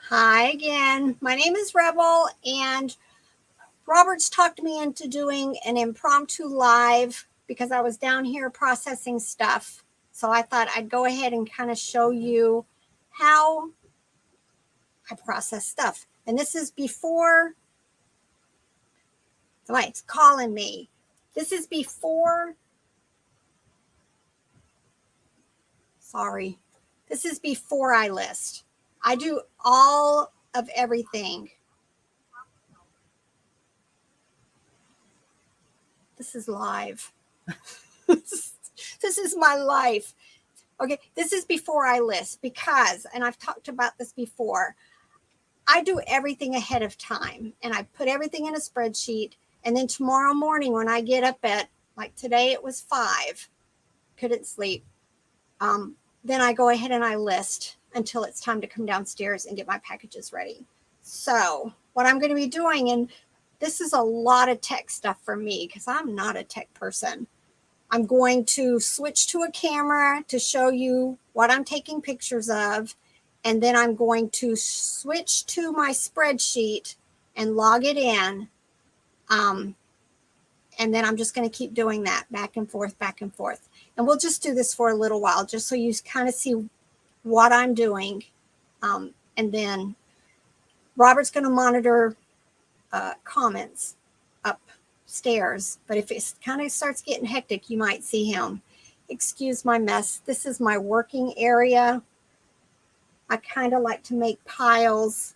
Hi again. My name is Rebel, and Robert's talked me into doing an impromptu live because I was down here processing stuff. So I thought I'd go ahead and kind of show you how I process stuff. And this is before somebody's calling me. This is before, sorry, this is before I list. I do all of everything. This is live. This is my life. Okay, this is before I list because, and I've talked about this before, I do everything ahead of time and I put everything in a spreadsheet. And then tomorrow morning when I get up at, like today it was 5, couldn't sleep. Then I go ahead and I list until it's time to come downstairs and get my packages ready. So what I'm going to be doing, and this is a lot of tech stuff for me because I'm not a tech person. I'm going to switch to a camera to show you what I'm taking pictures of. And then I'm going to switch to my spreadsheet and log it in. And then I'm just going to keep doing that back and forth, back and forth. And we'll just do this for a little while, just so you kind of see what I'm doing. And then Robert's going to monitor comments upstairs, but if it kind of starts getting hectic, you might see him. Excuse my mess. This is my working area. I kind of like to make piles.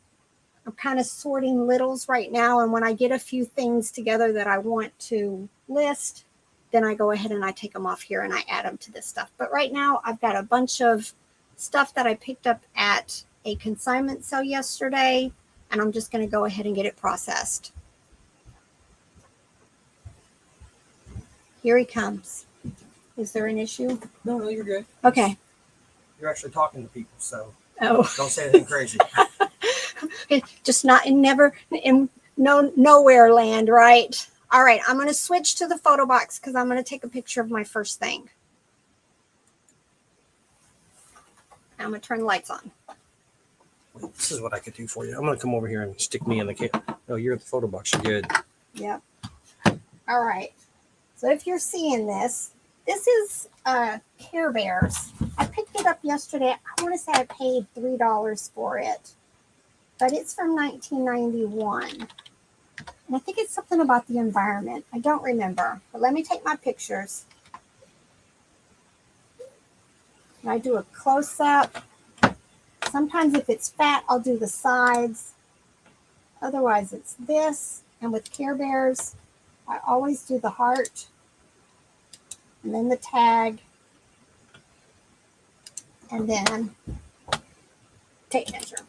I'm kind of sorting littles right now, and when I get a few things together that I want to list, then I go ahead and I take them off here and I add them to this stuff. But right now I've got a bunch of stuff that I picked up at a consignment sale yesterday, and I'm just going to go ahead and get it processed. Here he comes. Is there an issue? No, you're good. Okay. You're actually talking to people, so Oh, don't say anything crazy. just not in nowhere land, right? All right, I'm going to switch to the photo box because I'm going to take a picture of my first thing. I'm going to turn the lights on. Wait, this is what I could do for you. I'm going to come over here and stick me in the camera. No, you're at the photo box. You're good. Yep. All right. So if you're seeing this, this is Care Bears. I picked it up yesterday. I want to say I paid $3 for it, but it's from 1991. And I think it's something about the environment. I don't remember, but let me take my pictures. And I do a close-up. Sometimes if it's fat, I'll do the sides. Otherwise, it's this. And with Care Bears, I always do the heart. And then the tag. And then tape measure.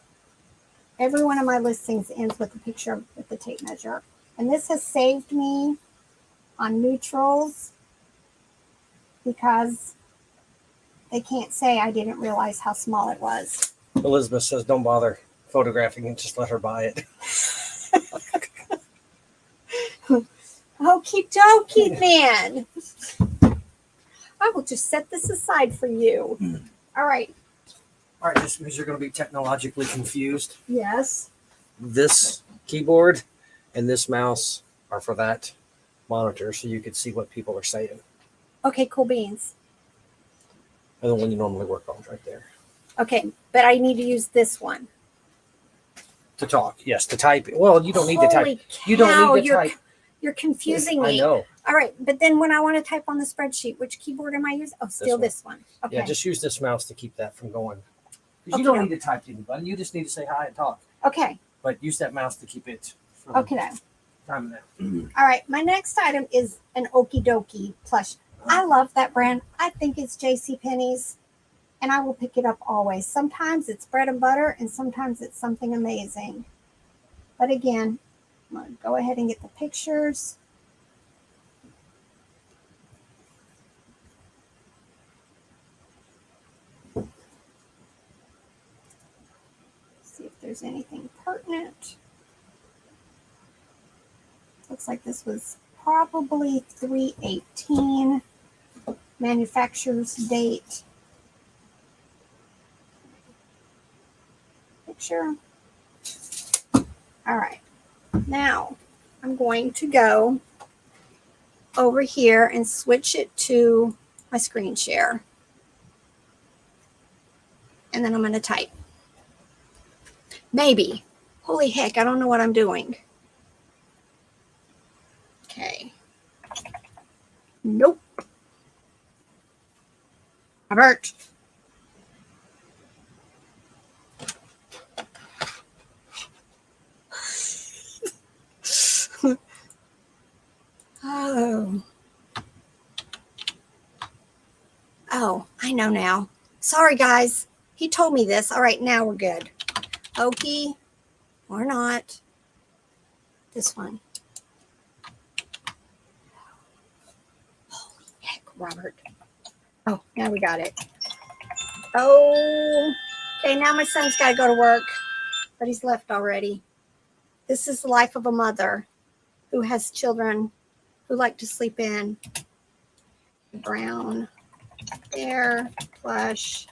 Every one of my listings ends with a picture with the tape measure. And this has saved me on neutrals because they can't say I didn't realize how small it was. Elizabeth says don't bother photographing and just let her buy it. Okie dokie, man. I will just set this aside for you. All right. All right, just because you're going to be technologically confused, Yes. this keyboard and this mouse are for that monitor, so you can see what people are saying. Okay, cool beans. And the one you normally work on is right there. Okay, but I need to use this one. To talk, yes. To type, well, you don't need to Holy type. You don't cow, need to type. You're confusing me. I know. All right, but then when I want to type on the spreadsheet, which keyboard am I using? Oh, still this one. Okay. Yeah, just use this mouse to keep that from going. Because Okay. you don't need to type to anybody. You just need to say hi and talk. Okay. But use that mouse to keep it from Okay. timing that. All right, my next item is an Okie Dokie plush. I love that brand. I think it's JCPenney's, and I will pick it up always. Sometimes it's bread and butter, and sometimes it's something amazing. But again, I'm going to go ahead and get the pictures. See if there's anything pertinent. Looks like this was probably 3/18. Manufacturer's date. Picture. All right. Now I'm going to go over here and switch it to my screen share. And then I'm going to type. Maybe. Holy heck, I don't know what I'm doing. Okay. Nope. Robert. Oh. Oh, I know now. Sorry, guys. He told me this. All right, now we're good. Okie or not. This one. Holy heck, Robert. Oh, now we got it. Oh, okay, now my son's got to go to work, but he's left already. This is the life of a mother who has children who like to sleep in. Brown, bear, plush.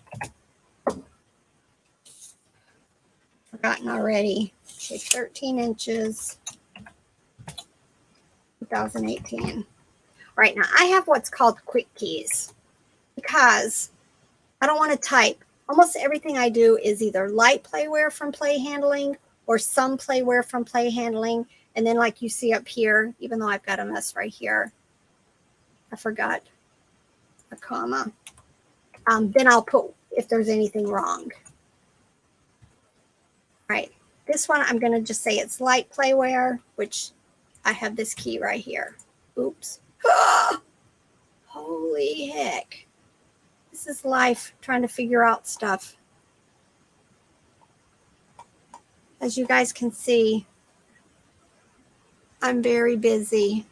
Forgotten already. Okay, 13 inches, 2018. All right, now I have what's called quick keys because I don't want to type. Almost everything I do is either light playware from play handling or some playware from play handling. And then like you see up here, even though I've got a mess right here, I forgot a comma. Then I'll put if there's anything wrong. All right, this one I'm going to just say it's light playware, which I have this key right here. Oops. Ah! Holy heck. This is life trying to figure out stuff. As you guys can see, I'm very busy.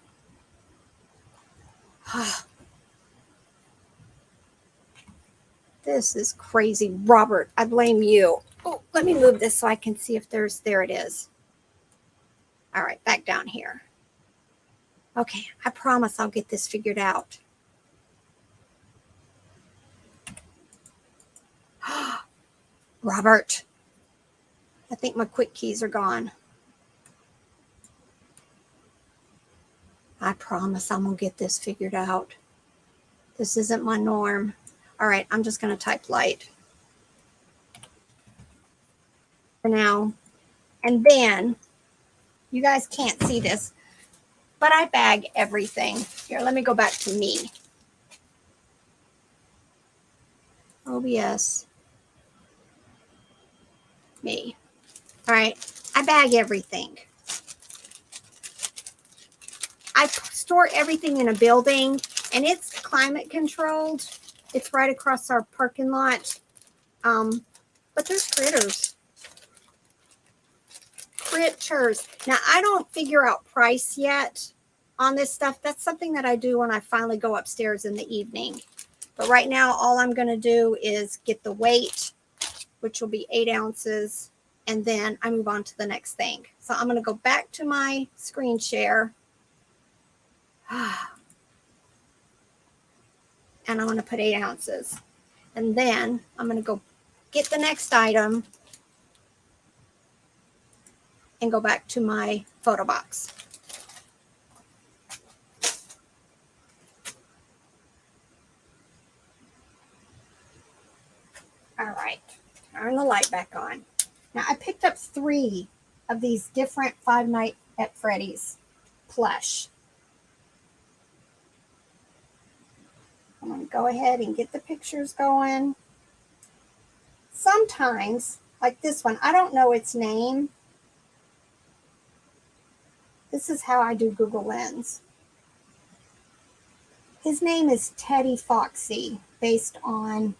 This is crazy. Robert, I blame you. Oh, let me move this so I can see if there it is. All right, back down here. Okay, I promise I'll get this figured out. Robert, I think my quick keys are gone. I promise I'm going to get this figured out. This isn't my norm. All right, I'm just going to type light for now. And then, you guys can't see this, but I bag everything. Here, let me go back to me. OBS. Me. All right, I bag everything. I store everything in a building, and it's climate controlled. It's right across our parking lot. But there's critters. Critters. Now, I don't figure out price yet on this stuff. That's something that I do when I finally go upstairs in the evening. But right now, all I'm going to do is get the weight, which will be 8 ounces, and then I move on to the next thing. So I'm going to go back to my screen share. And I'm going to put 8 ounces. And then I'm going to go get the next item and go back to my photo box. All right, turn the light back on. Now I picked up 3 of these different Five Nights at Freddy's plush. I'm going to go ahead and get the pictures going. Sometimes, like this one, I don't know its name. This is how I do Google Lens. His name is Teddy Foxy, based on,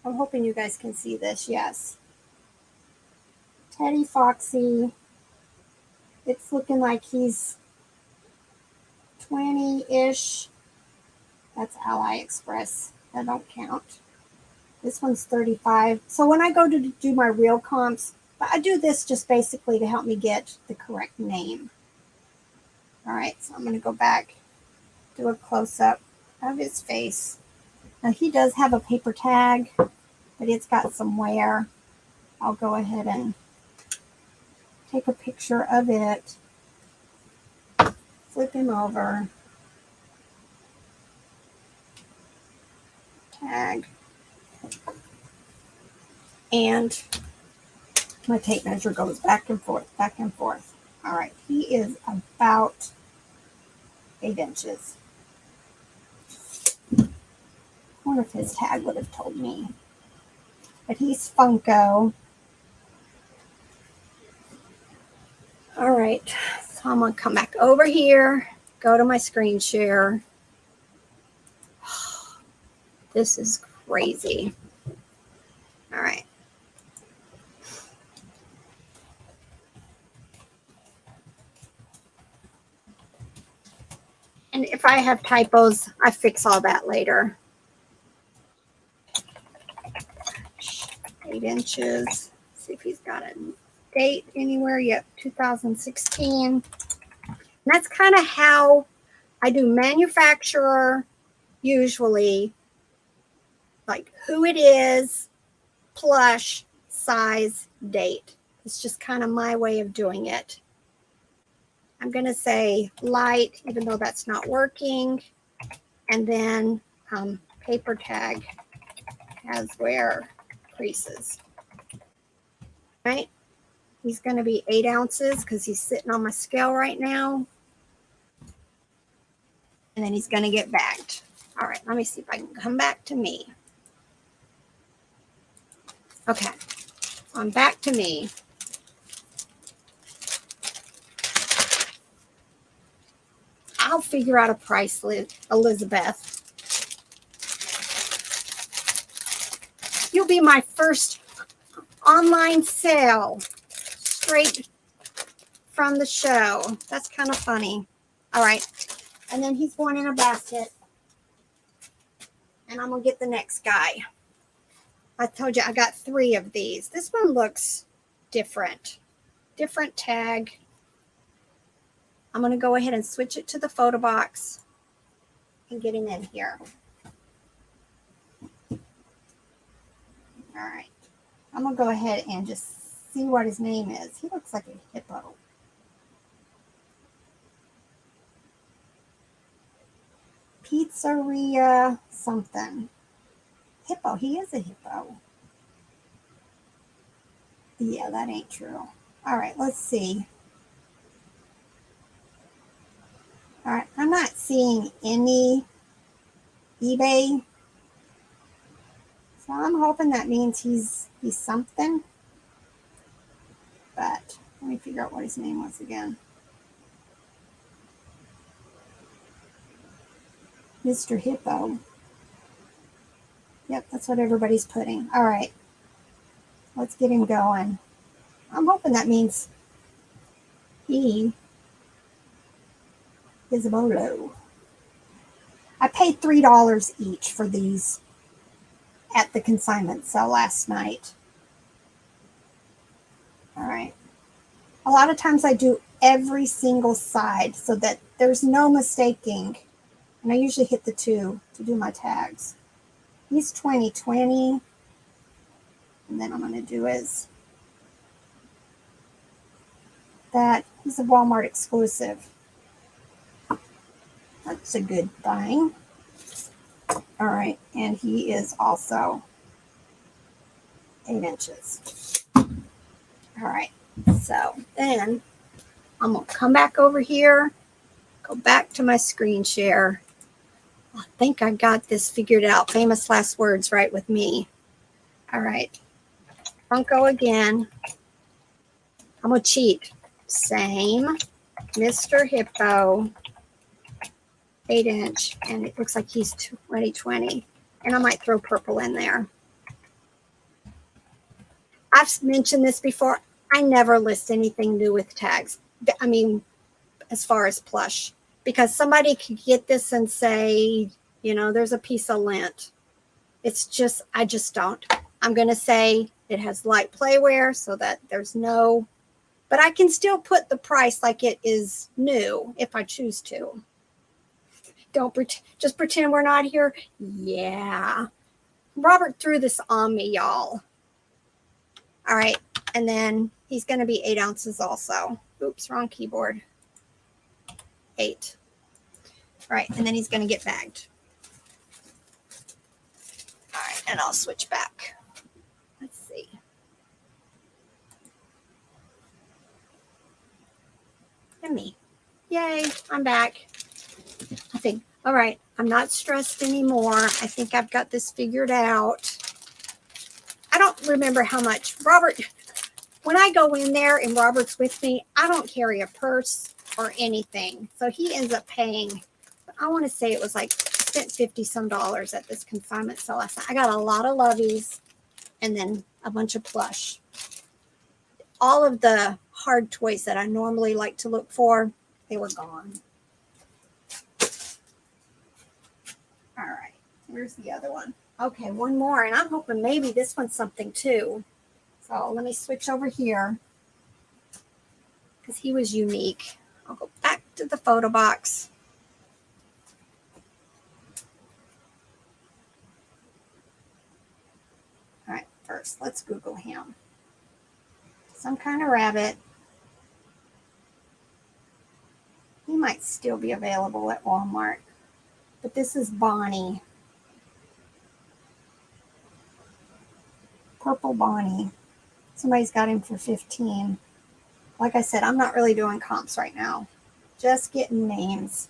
I'm hoping you guys can see this, yes. Teddy Foxy. It's looking like he's 20-ish. That's AliExpress. That don't count. This one's 35. So when I go to do my real comps, I do this just basically to help me get the correct name. All right, so I'm going to go back, do a close-up of his face. Now he does have a paper tag, but it's got some wear. I'll go ahead and take a picture of it, flip him over, tag, and my tape measure goes back and forth, back and forth. All right, he is about 8 inches. I wonder if his tag would have told me. But he's Funko. All right, so I'm gonna come back over here, go to my screen share. This is crazy. All right. And if I have typos, I fix all that later. 8 inches. See if he's got a date anywhere. Yep, 2016. And that's kind of how I do manufacturer usually, like who it is, plush, size, date. It's just kind of my way of doing it. I'm going to say light, even though that's not working. And then paper tag has wear creases. Right? He's going to be 8 ounces because he's sitting on my scale right now. And then he's going to get bagged. All right, let me see if I can come back to me. Okay, I'm back to me. I'll figure out a price, Elizabeth. You'll be my first online sale straight from the show. That's kind of funny. All right, and then he's going in a basket. And I'm going to get the next guy. I told you I got 3 of these. This one looks different. Different tag. I'm going to go ahead and switch it to the photo box and get him in here. All right. I'm going to go ahead and just see what his name is. He looks like a hippo. Pizzeria something. Hippo. He is a hippo. Yeah, that ain't true. All right, let's see. All right, I'm not seeing any eBay. So I'm hoping that means he's something. But let me figure out what his name was again. Mr. Hippo. Yep, that's what everybody's putting. All right, let's get him going. I'm hoping that means he is a bolo. I paid $3 each for these at the consignment sale last night. All right. A lot of times I do every single side so that there's no mistaking. And I usually hit the 2 to do my tags. He's 2020. And then I'm going to do his that. He's a Walmart exclusive. That's a good thing. All right. And he is also 8 inches. All right. So then I'm going to come back over here, go back to my screen share. I think I got this figured out. Famous last words right with me. All right. Funko again. I'm going to cheat. Same. Mr. Hippo. 8 inch. And it looks like he's 2020. And I might throw purple in there. I've mentioned this before. I never list anything new with tags. I mean, as far as plush. Because somebody could get this and say, you know, there's a piece of lint. It's just, I just don't. I'm going to say it has light playwear so that there's no, but I can still put the price like it is new if I choose to. Don't just pretend we're not here. Yeah. Robert threw this on me, y'all. All right. And then He's going to be 8 ounces also. Oops, wrong keyboard. 8. All right, and then he's going to get bagged. All right, and I'll switch back. Let's see. And me. Yay, I'm back. I think, all right, I'm not stressed anymore. I think I've got this figured out. I don't remember how much. Robert, when I go in there and Robert's with me, I don't carry a purse or anything. So he ends up paying, I want to say it was like, spent 50 some dollars at this consignment sale last night. I got a lot of loveys and then a bunch of plush. All of the hard toys that I normally like to look for, they were gone. All right, here's the other one. Okay, one more, and I'm hoping maybe this one's something too. So let me switch over here because he was unique. I'll go back to the photo box. All right, first, let's Google him. Some kind of rabbit. He might still be available at Walmart, but this is Bonnie. Purple Bonnie. Somebody's got him for 15. Like I said, I'm not really doing comps right now. Just getting names.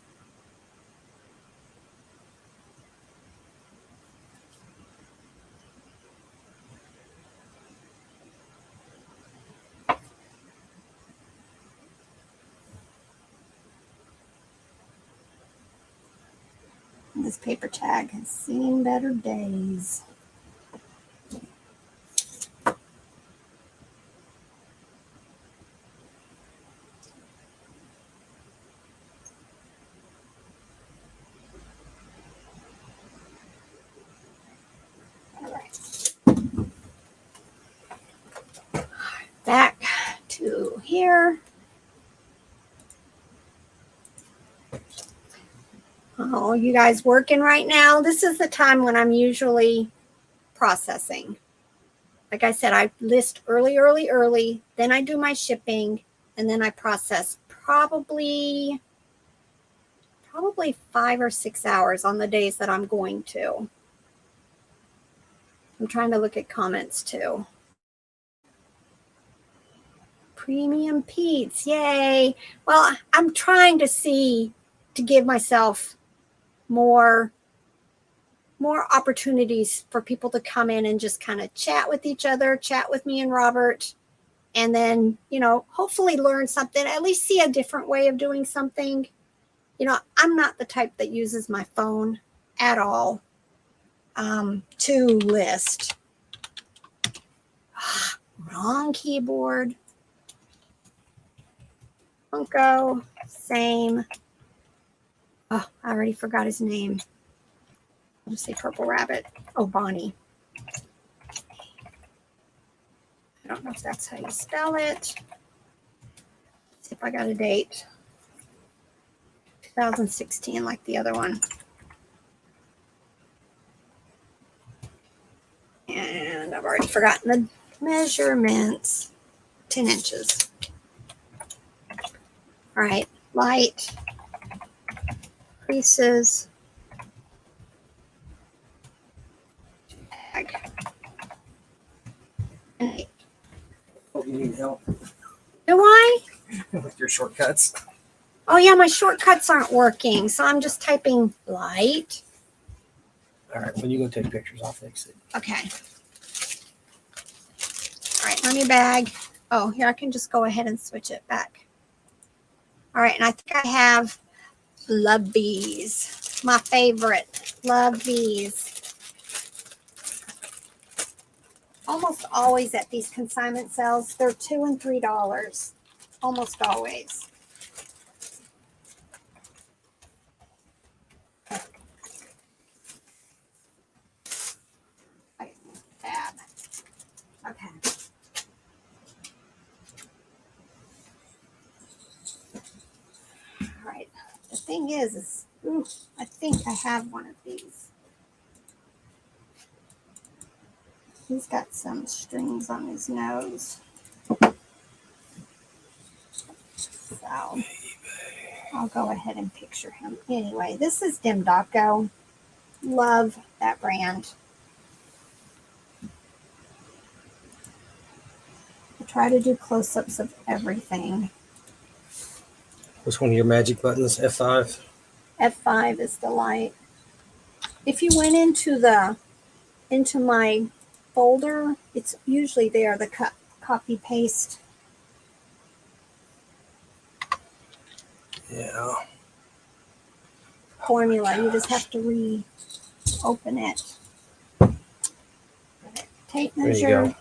This paper tag has seen better days. All right. Back to here. Oh, you guys working right now? This is the time when I'm usually processing. Like I said, I list early, then I do my shipping, and then I process probably 5 or 6 hours on the days that I'm going to. I'm trying to look at comments too. Premium Pete's, yay. Well, I'm trying to give myself more opportunities for people to come in and just kind of chat with each other, chat with me and Robert, and then, hopefully learn something, at least see a different way of doing something. I'm not the type that uses my phone at all to list. Wrong keyboard. Funko, same. Oh, I already forgot his name. I'll just say Purple Rabbit. Oh, Bonnie. I don't know if that's how you spell it. See if I got a date. 2016, like the other one. And I've already forgotten the measurements. 10 inches. All right, light, creases, tag, and 8. Hope you need help Do I? with your shortcuts. Oh yeah, my shortcuts aren't working, so I'm just typing light. All right, when you go take pictures, I'll fix it. Okay. All right, let me bag. Oh, here I can just go ahead and switch it back. All right, and I think I have Love Bees, my favorite. Love Bees. Almost always at these consignment sales, they're $2 and $3. Almost always. Tab. Okay. All right. The thing is ooh, I think I have one of these. He's got some strings on his nose. So I'll go ahead and picture him. Anyway, this is Demdako. Love that brand. I try to do close-ups of everything. Which one of your magic buttons? F5? F5 is the light. If you went into my folder, it's usually there, the copy paste. Yeah. Formula. You just have to reopen it. Tape There you measure. go.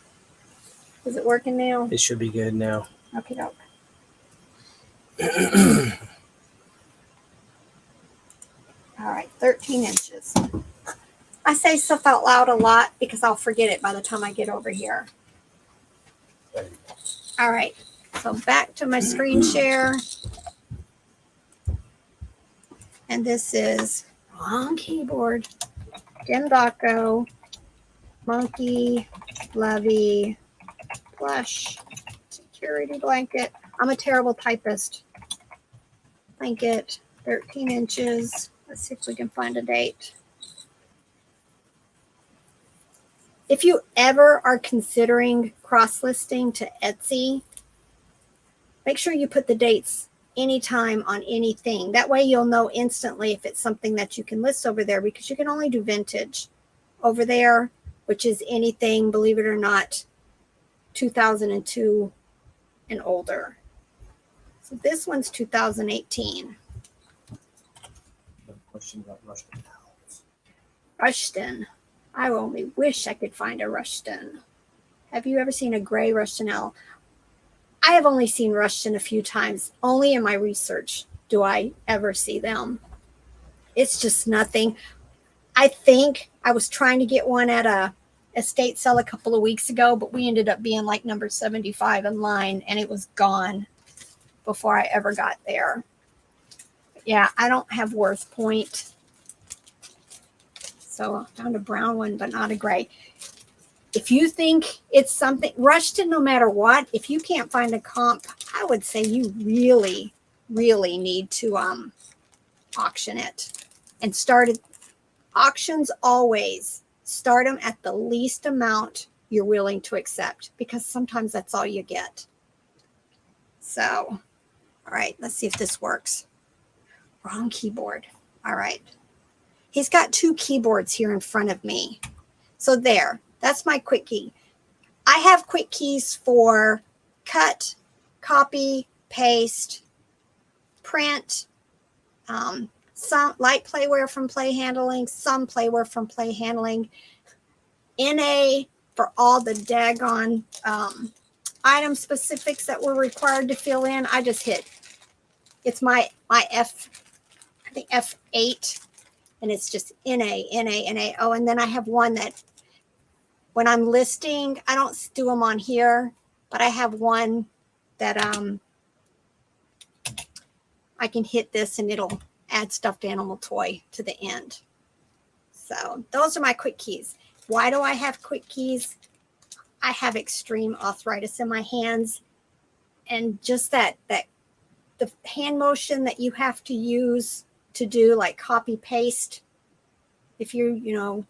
Is it working now? It should be good now. Okay, doke. All right, 13 inches. I say stuff out loud a lot because I'll forget it by the time I get over here. All right, so back to my screen share. And this is wrong keyboard. Demdako, monkey, lovey, plush, security blanket. I'm a terrible typist. Blanket, 13 inches. Let's see if we can find a date. If you ever are considering cross-listing to Etsy, make sure you put the dates anytime on anything. That way you'll know instantly if it's something that you can list over there, because you can only do vintage over there, which is anything, believe it or not, 2002 and older. So this one's 2018. Rushton. I only wish I could find a Rushton. Have you ever seen a gray Rushton L? I have only seen Rushton a few times. Only in my research do I ever see them. It's just nothing. I think I was trying to get one at a estate sale a couple of weeks ago, but we ended up being like number 75 in line, and it was gone before I ever got there. But yeah, I don't have Worth Point. So I found a brown one, but not a gray. If you think it's something, Rushton, no matter what, if you can't find a comp, I would say you really, really need to auction it. And start it. Auctions always start them at the least amount you're willing to accept, because sometimes that's all you get. So, all right, let's see if this works. Wrong keyboard. All right. He's got two keyboards here in front of me. So there, that's my quick key. I have quick keys for cut, copy, paste, print, some light playware from play handling, some playware from play handling, NA for all the daggone item specifics that we're required to fill in. I just hit, it's my F, I think F8. And it's just NA. Oh, and then I have one that when I'm listing, I don't do them on here, but I have one that I can hit this and it'll add stuffed animal toy to the end. So those are my quick keys. Why do I have quick keys? I have extreme arthritis in my hands, and just that the hand motion that you have to use to do like copy paste, if you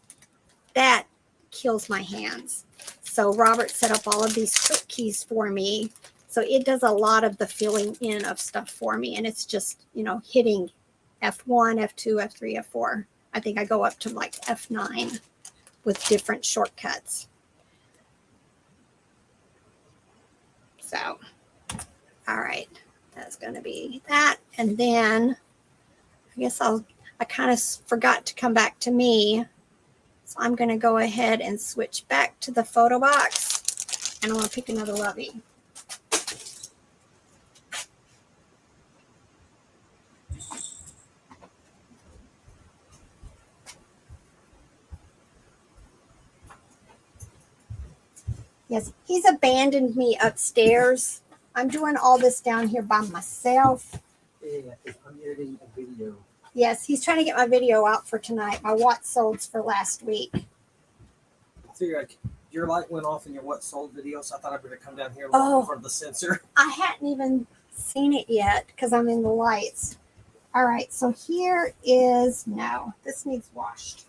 that kills my hands. So Robert set up all of these quick keys for me, so it does a lot of the filling in of stuff for me, and it's just hitting F1, F2, F3, F4. I think I go up to like F9 with different shortcuts. So all right, that's going to be that. And then I guess I kind of forgot to come back to me. So I'm going to go ahead and switch back to the photo box, and I'm going to pick another lovey. Yes, he's abandoned me upstairs. I'm doing all this down here by myself. Yeah, I'm editing a video. Yes, he's trying to get my video out for tonight. My what solds for last week. I figured your light went off in your what sold video, so I thought I better come down here Oh. for the sensor. I hadn't even seen it yet because I'm in the lights. All right, so here is, no, this needs washed.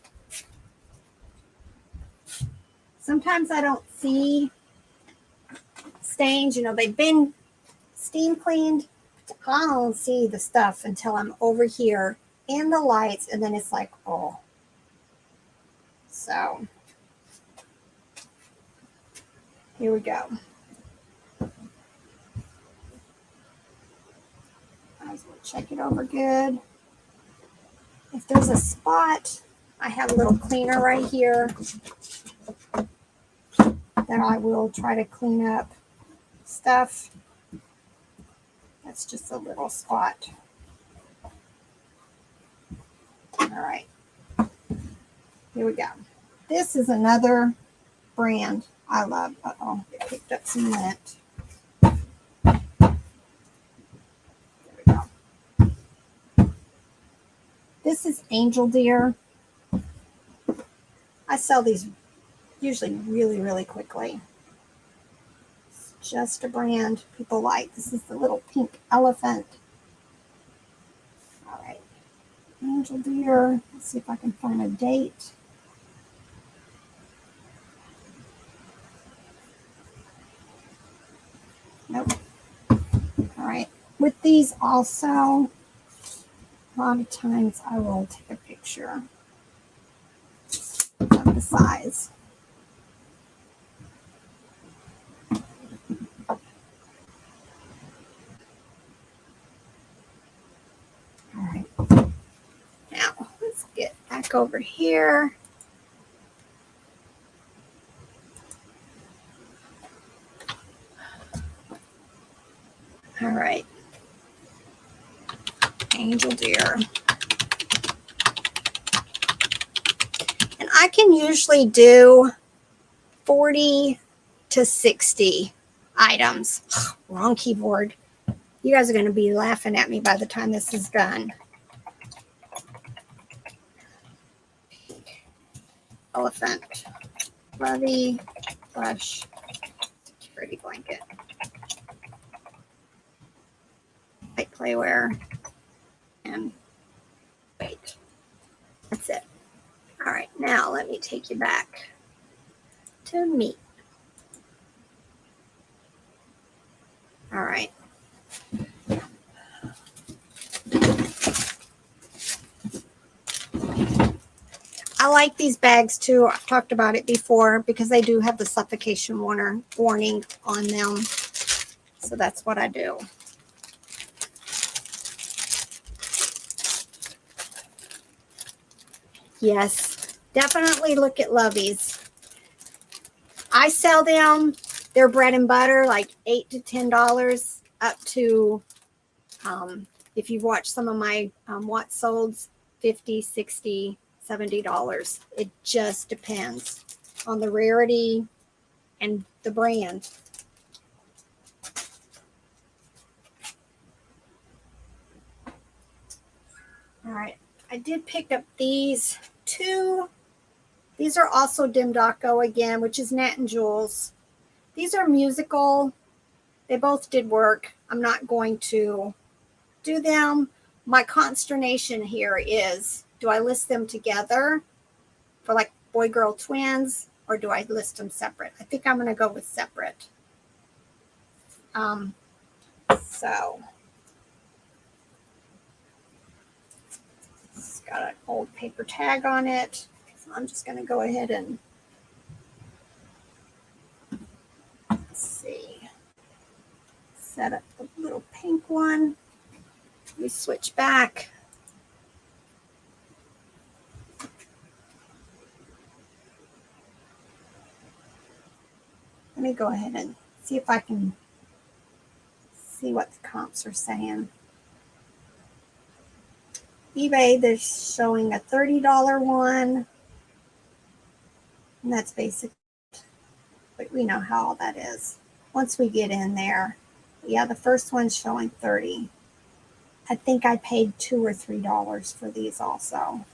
Sometimes I don't see stains, you know, they've been steam cleaned. I don't see the stuff until I'm over here in the lights, and then it's like, oh. So here we go. Might as well check it over good. If there's a spot, I have a little cleaner right here that I will try to clean up stuff. That's just a little spot. All right, here we go. This is another brand I love. Uh-oh, it picked up some lint. There we go. This is Angel Deer. I sell these usually really, really quickly. It's just a brand people like. This is the little pink elephant. All right. Angel Deer. Let's see if I can find a date. Nope. All right. With these also, a lot of times I will take a picture of the size. All right. Now, let's get back over here. All right. Angel Deer. And I can usually do 40 to 60 items. Wrong keyboard. You guys are going to be laughing at me by the time this is done. Elephant. Fluffy. Plush. Security blanket. White playware. And wait. That's it. All right, now let me take you back to me. All right. I like these bags too. I've talked about it before because they do have the suffocation warning on them. So that's what I do. Yes, definitely look at Lovey's. I sell them. They're bread and butter, like $8 to $10, up to, if you've watched some of my what solds, $50, $60, $70. It just depends on the rarity and the brand. All right, I did pick up these two. These are also Demdako again, which is Nat and Jules. These are musical. They both did work. I'm not going to do them. My consternation here is, do I list them together for like boy-girl twins, or do I list them separate? I think I'm going to go with separate. So it's got an old paper tag on it. So I'm just going to go ahead and see. Set up the little pink one. We switch back. Let me go ahead and see if I can see what the comps are saying. eBay, they're showing a $30 one. And that's basic. But we know how all that is. Once we get in there. Yeah, the first one's showing 30. I think I paid $2 or $3 for these also.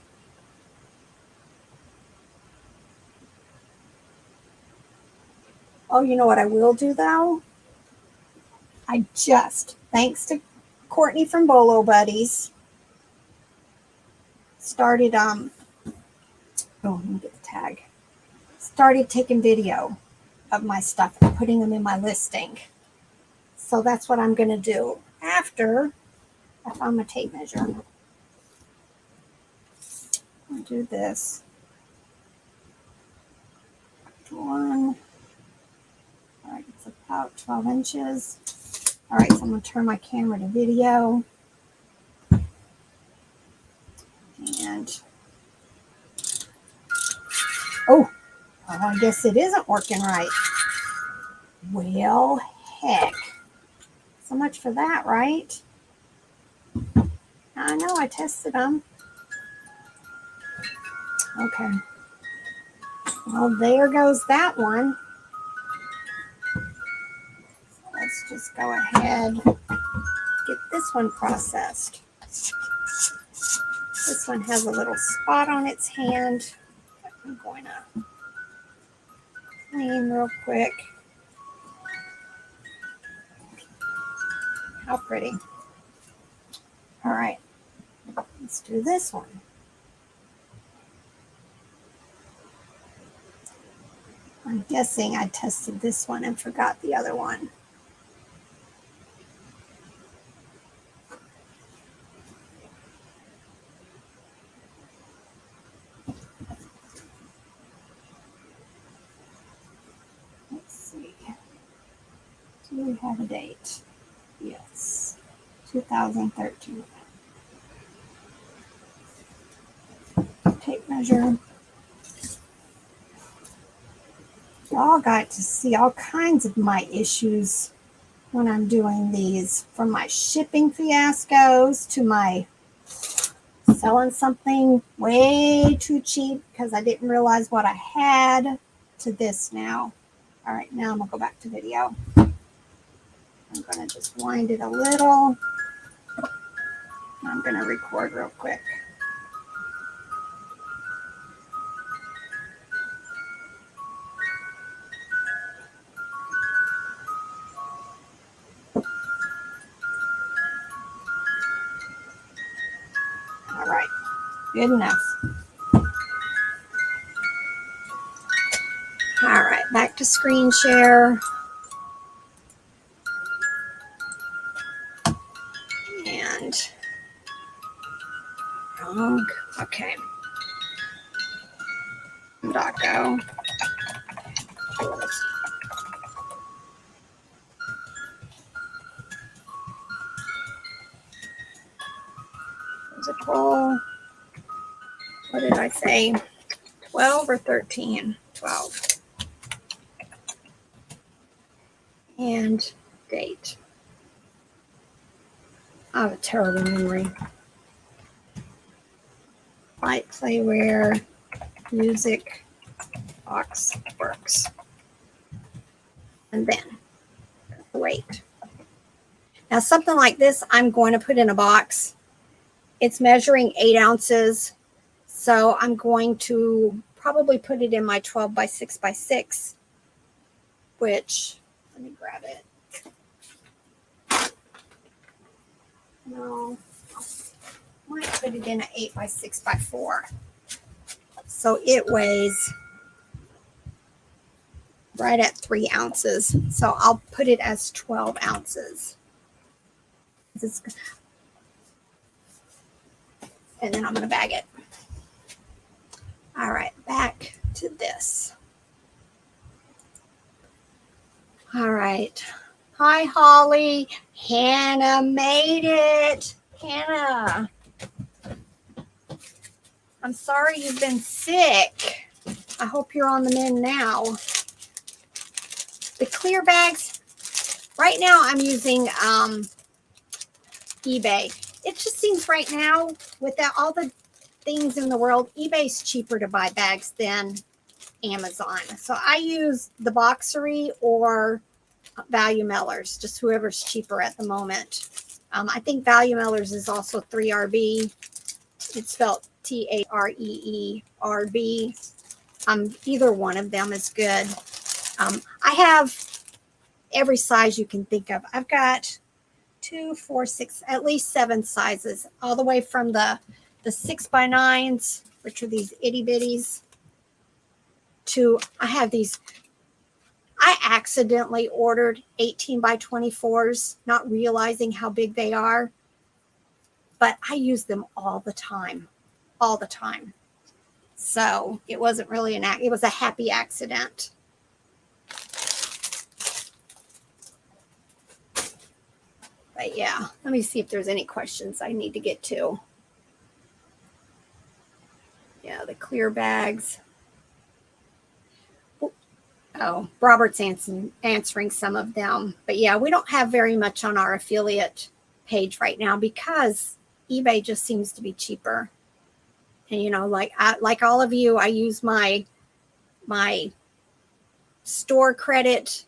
Oh, you know what I will do though? I just thanks to Courtney from Bolo Buddies, started, oh, let me get the tag. Started taking video of my stuff and putting them in my listing. So that's what I'm going to do after I found my tape measure. I'll do this. One. All right, it's about 12 inches. All right, so I'm going to turn my camera to video. And, oh, I guess it isn't working right. Well, heck. So much for that, right? I know, I tested them. Okay. Well, there goes that one. So let's just go ahead, get this one processed. This one has a little spot on its hand. I'm going to clean real quick. How pretty. All right, let's do this one. I'm guessing I tested this one and forgot the other one. Let's see. Do we have a date? Yes, 2013. Tape measure. Y'all got to see all kinds of my issues when I'm doing these, from my shipping fiascos to my selling something way too cheap because I didn't realize what I had, to this now. All right, now I'm gonna go back to video. I'm gonna just wind it a little. I'm gonna record real quick. All right, good enough. All right, back to screen share. And wrong. Okay. Demdako. Physical. What did I say? 12 or 13? 12. And date. I have a terrible memory. Light playware, music, box works. And then weight. Now something like this, I'm going to put in a box. It's measuring 8 ounces. So I'm going to probably put it in my 12 by 6 by 6, which, let me grab it. No, I might put it in an 8 by 6 by 4. So it weighs right at 3 ounces. So I'll put it as 12 ounces. And then I'm going to bag it. All right, back to this. All right. Hi, Holly. Hannah made it. Hannah, I'm sorry you've been sick. I hope you're on the mend now. The clear bags, right now I'm using eBay. It just seems right now, without all the things in the world, eBay's cheaper to buy bags than Amazon. So I use the Boxery or Value Mellers, just whoever's cheaper at the moment. I think Value Mellers is also 3RB. It's spelled TAREERB. Either one of them is good. I have every size you can think of. I've got 2, 4, 6, at least 7 sizes, all the way from the 6x9s, which are these itty bitties, to I have these. I accidentally ordered 18x24s, not realizing how big they are, but I use them all the time, all the time. So it wasn't really it was a happy accident. But yeah, let me see if there's any questions I need to get to. Yeah, the clear bags. Oh, Robert's answering some of them. But yeah, we don't have very much on our affiliate page right now because eBay just seems to be cheaper. And you know, like all of you, I use my store credit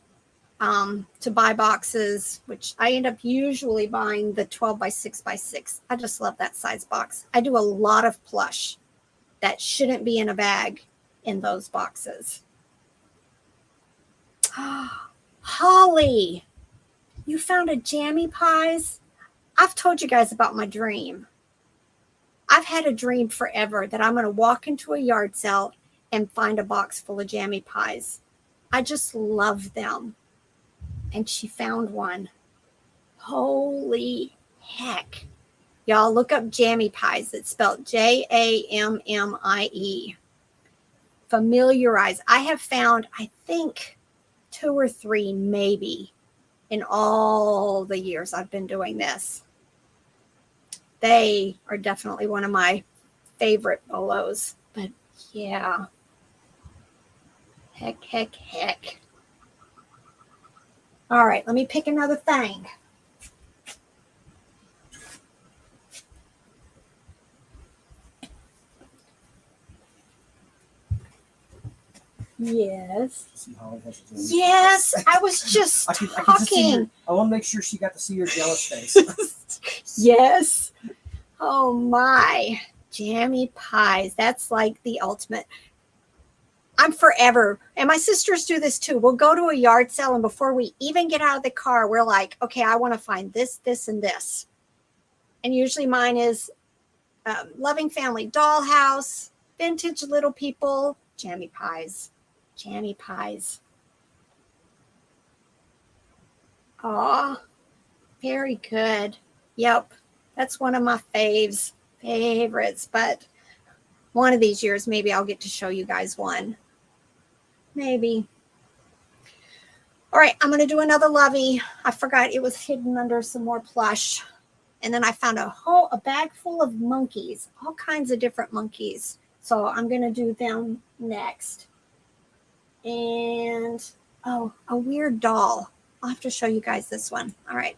to buy boxes, which I end up usually buying the 12x6x6. I just love that size box. I do a lot of plush that shouldn't be in a bag in those boxes. Holly, you found a Jammy Pies? I've told you guys about my dream. I've had a dream forever that I'm going to walk into a yard sale and find a box full of Jammy Pies. I just love them. And she found one. Holy heck. Y'all look up Jammy Pies. It's spelled Jammie. Familiarize. I have found, I think, 2 or 3 maybe in all the years I've been doing this. They are definitely one of my favorite bolos. But yeah. Heck. All right, let me pick another thing. Yes. Yes, I was just talking. I want to make sure she got to see your jealous face. Yes. Oh my. Jammy Pies. That's like the ultimate. I'm forever. And my sisters do this too. We'll go to a yard sale, and before we even get out of the car, we're like, okay, I want to find this, this, and this. And usually mine is Loving Family Dollhouse, Vintage Little People, Jammy Pies. Jammy Pies. Aw, very good. Yep, that's one of my favorites. But one of these years, maybe I'll get to show you guys one. Maybe. All right, I'm going to do another lovey. I forgot it was hidden under some more plush. And then I found a bag full of monkeys, all kinds of different monkeys. So I'm going to do them next. And, oh, a weird doll. I'll have to show you guys this one. All right.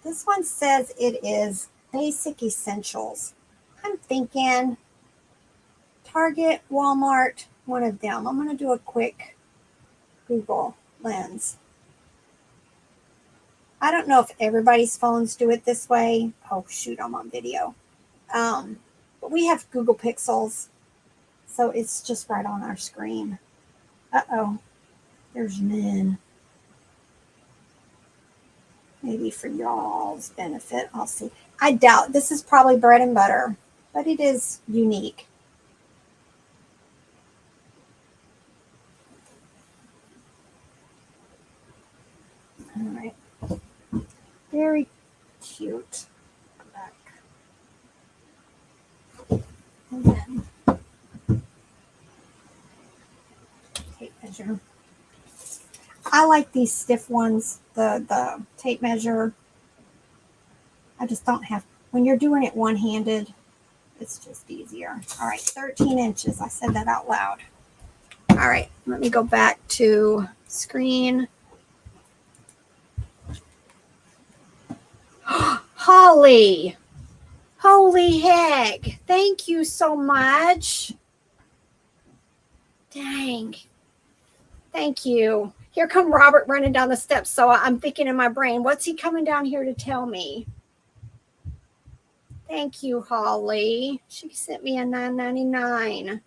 This one says it is Basic Essentials. I'm thinking Target, Walmart, one of them. I'm going to do a quick Google lens. I don't know if everybody's phones do it this way. Oh, shoot, I'm on video. But we have Google Pixels, so it's just right on our screen. Uh-oh, there's none. Maybe for y'all's benefit, I'll see. I doubt this is probably bread and butter, but it is unique. All right. Very cute. Back. And then tape measure. I like these stiff ones, the tape measure. I just don't have, when you're doing it one-handed, it's just easier. All right, 13 inches. I said that out loud. All right, let me go back to screen. Holly, holy heck. Thank you so much. Dang. Thank you. Here come Robert running down the steps. So I'm thinking in my brain, what's he coming down here to tell me? Thank you, Holly. She sent me a $9.99.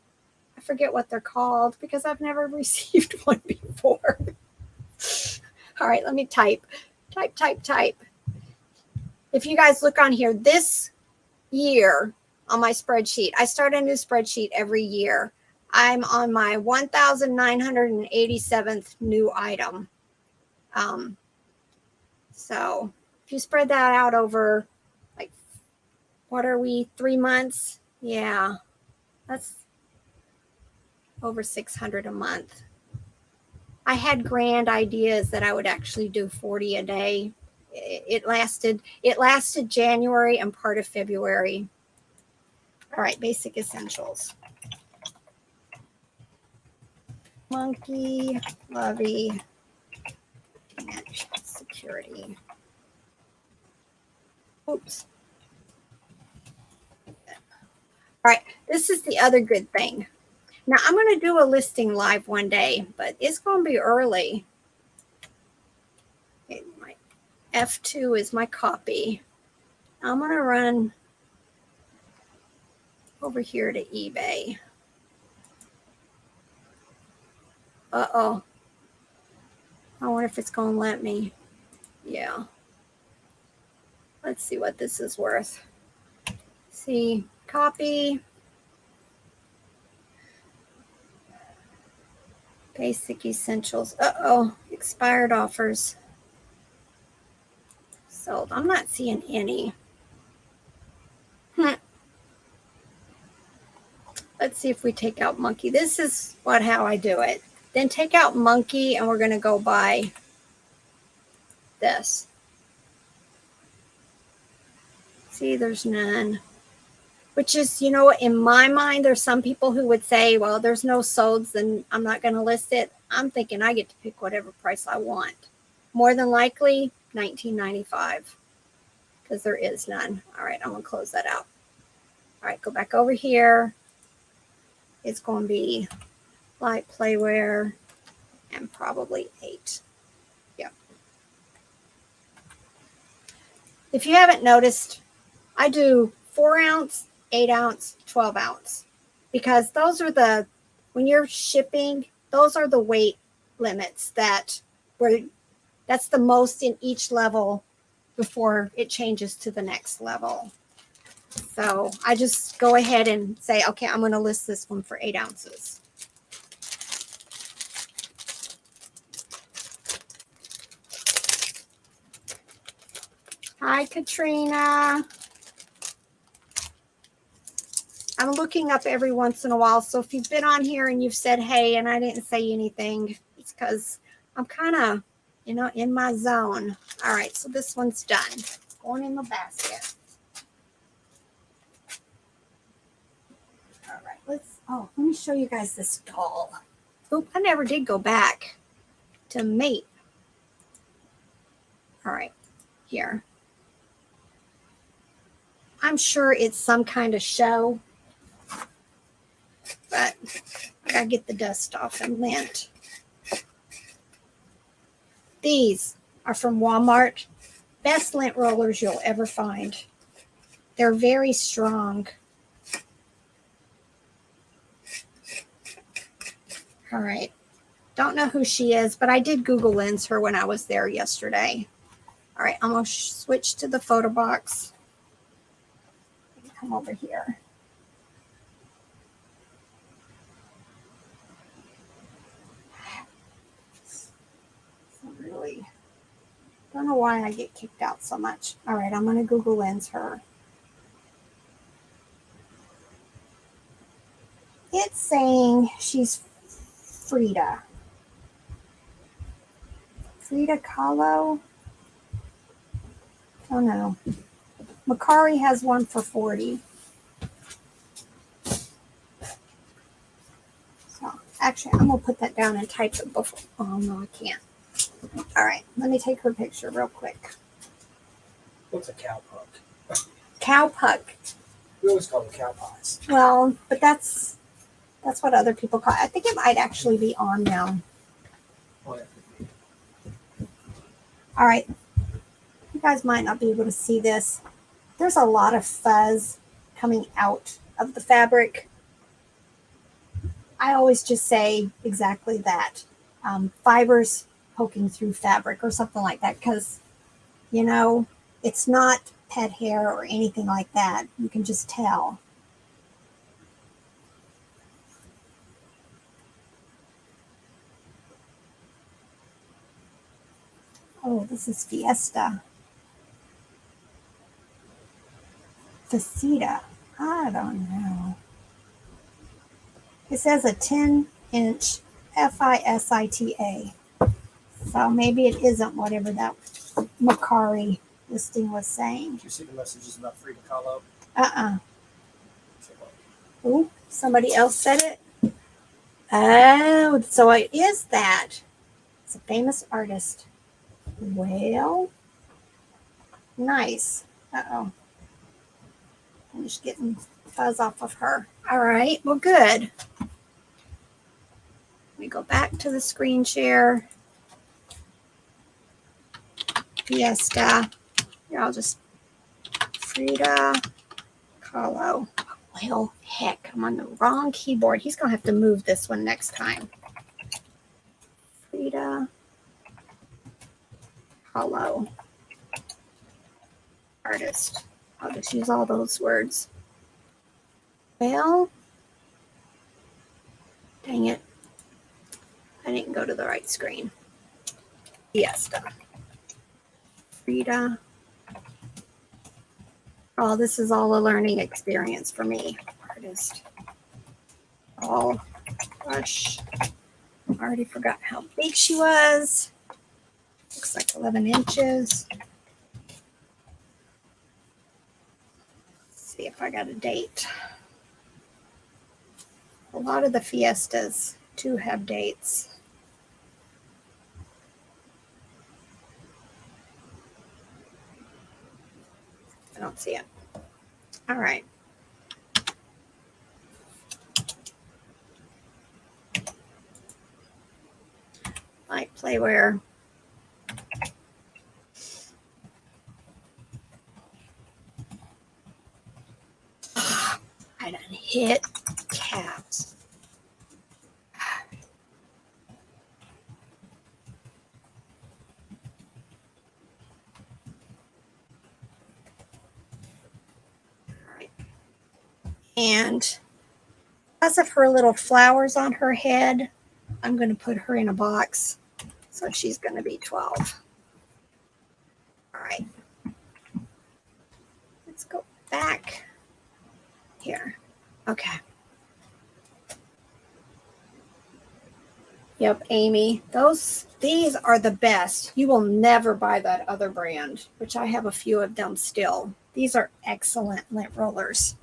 forget what they're called because I've never received one before. All right, let me type. Type. If you guys look on here, this year on my spreadsheet, I start a new spreadsheet every year. I'm on my 1,987th new item. So if you spread that out over, like, what are we, 3 months? Yeah, that's over 600 a month. I had grand ideas that I would actually do 40 a day. It lasted January and part of February. All right, basic essentials. Monkey, Lovey, and security. Oops. All right, this is the other good thing. Now, I'm going to do a listing live one day, but it's going to be early. Okay, my F2 is my copy. I'm going to run over here to eBay. Uh-oh. I wonder if it's going to let me. Yeah. Let's see what this is worth. See, copy. Basic essentials. Uh-oh, expired offers. Sold. I'm not seeing any. Let's see if we take out monkey. This is how I do it. Then take out monkey, and we're going to go buy this. See, there's none. Which is, you know, in my mind, there's some people who would say, well, there's no solds, then I'm not going to list it. I'm thinking I get to pick whatever price I want. More than likely, $19.95, because there is none. All right, I'm going to close that out. All right, go back over here. It's going to be light playwear and probably 8. Yep. If you haven't noticed, I do 4 ounce, 8 ounce, 12 ounce, because those are when you're shipping, those are the weight limits that's the most in each level before it changes to the next level. So I just go ahead and say, okay, I'm going to list this one for 8 ounces. Hi, Katrina. I'm looking up every once in a while. So if you've been on here and you've said, hey, and I didn't say anything, it's because I'm kind of, in my zone. All right. So this one's done. It's going in the basket. All right. let me show you guys this doll. Oop, I never did go back to mate. All right. Here. I'm sure it's some kind of show, but I gotta get the dust off and lint. These are from Walmart. Best lint rollers you'll ever find. They're very strong. All right. Don't know who she is, but I did Google Lens her when I was there yesterday. All right, I'm going to switch to the photo box. Come over here. Really, don't know why I get kicked out so much. All right, I'm going to Google Lens her. It's saying she's Frida Kahlo. Oh no. Macari has one for 40. So actually, I'm gonna put that down and type it before. Oh no, I can't. All right, let me take her picture real quick. What's a cowpuck? Cowpuck. We always call them cow pies. Well, but that's what other people call it. I think it might actually be on now. Oh, yeah. All right. You guys might not be able to see this. There's a lot of fuzz coming out of the fabric. I always just say exactly that. Fibers poking through fabric or something like that, because, you know, it's not pet hair or anything like that. You can just tell. Oh, this is Fiesta. Facita. I don't know. It says a 10-inch FISITA. So maybe it isn't whatever that Macari listing was saying. Did you see the messages about Frida Kahlo? Uh-uh. Oh, somebody else said it. Oh, so it is that. It's a famous artist. Well, nice. Uh-oh. I'm just getting fuzz off of her. All right, well, good. Let me go back to the screen share. Fiesta. Here, I'll just Frida Kahlo. Well, heck, I'm on the wrong keyboard. He's going to have to move this one next time. Frida Kahlo. Artist. I'll just use all those words. Well, dang it. I didn't go to the right screen. Fiesta. Frida. Oh, this is all a learning experience for me. Artist. All plush. I already forgot how big she was. Looks like 11 inches. Let's see if I got a date. A lot of the Fiestas do have dates. I don't see it. All right. Light playwear. I done hit caps. And because of her little flowers on her head, I'm going to put her in a box. So she's going to be 12. All right. Let's go back here. Okay. Yep, Amy. These are the best. You will never buy that other brand, which I have a few of them still. These are excellent lint rollers.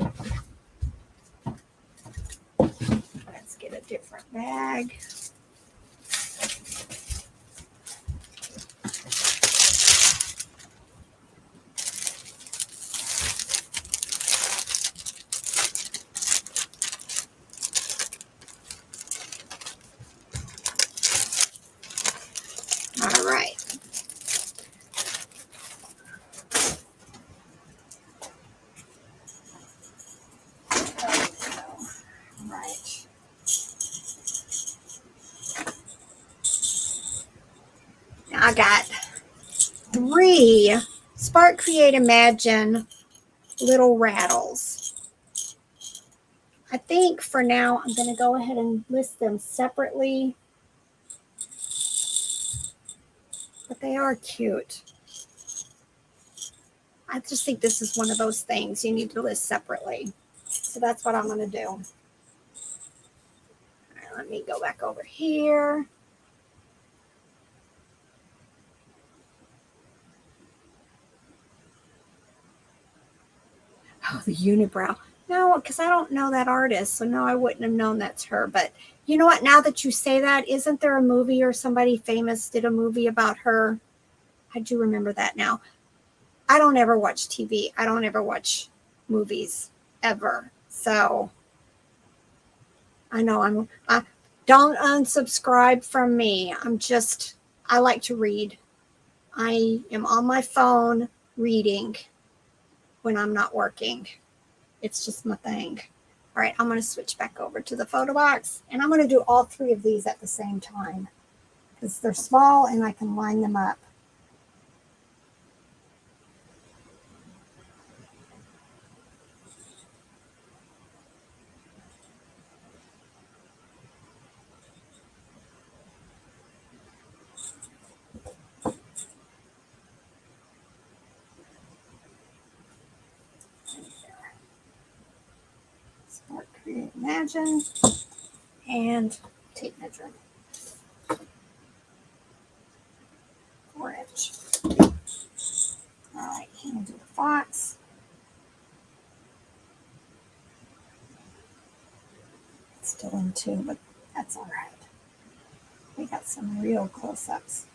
Let's get a different bag. All right. Right. Now I got 3 Spark Create Imagine little rattles. I think for now I'm going to go ahead and list them separately, but they are cute. I just think this is one of those things you need to list separately. So that's what I'm going to do. All right, let me go back over here. Oh, the unibrow. No, because I don't know that artist, so no, I wouldn't have known that's her. But you know what? Now that you say that, isn't there a movie or somebody famous did a movie about her? I do remember that now. I don't ever watch TV. I don't ever watch movies ever. So I know don't unsubscribe from me. I like to read. I am on my phone reading when I'm not working. It's just my thing. All right, I'm going to switch back over to the photo box, and I'm going to do all 3 of these at the same time because they're small and I can line them up. Start, create, imagine, and tape measure. 4-inch. All right, hand do the fonts. It's still in 2, but that's all right. We got some real close-ups.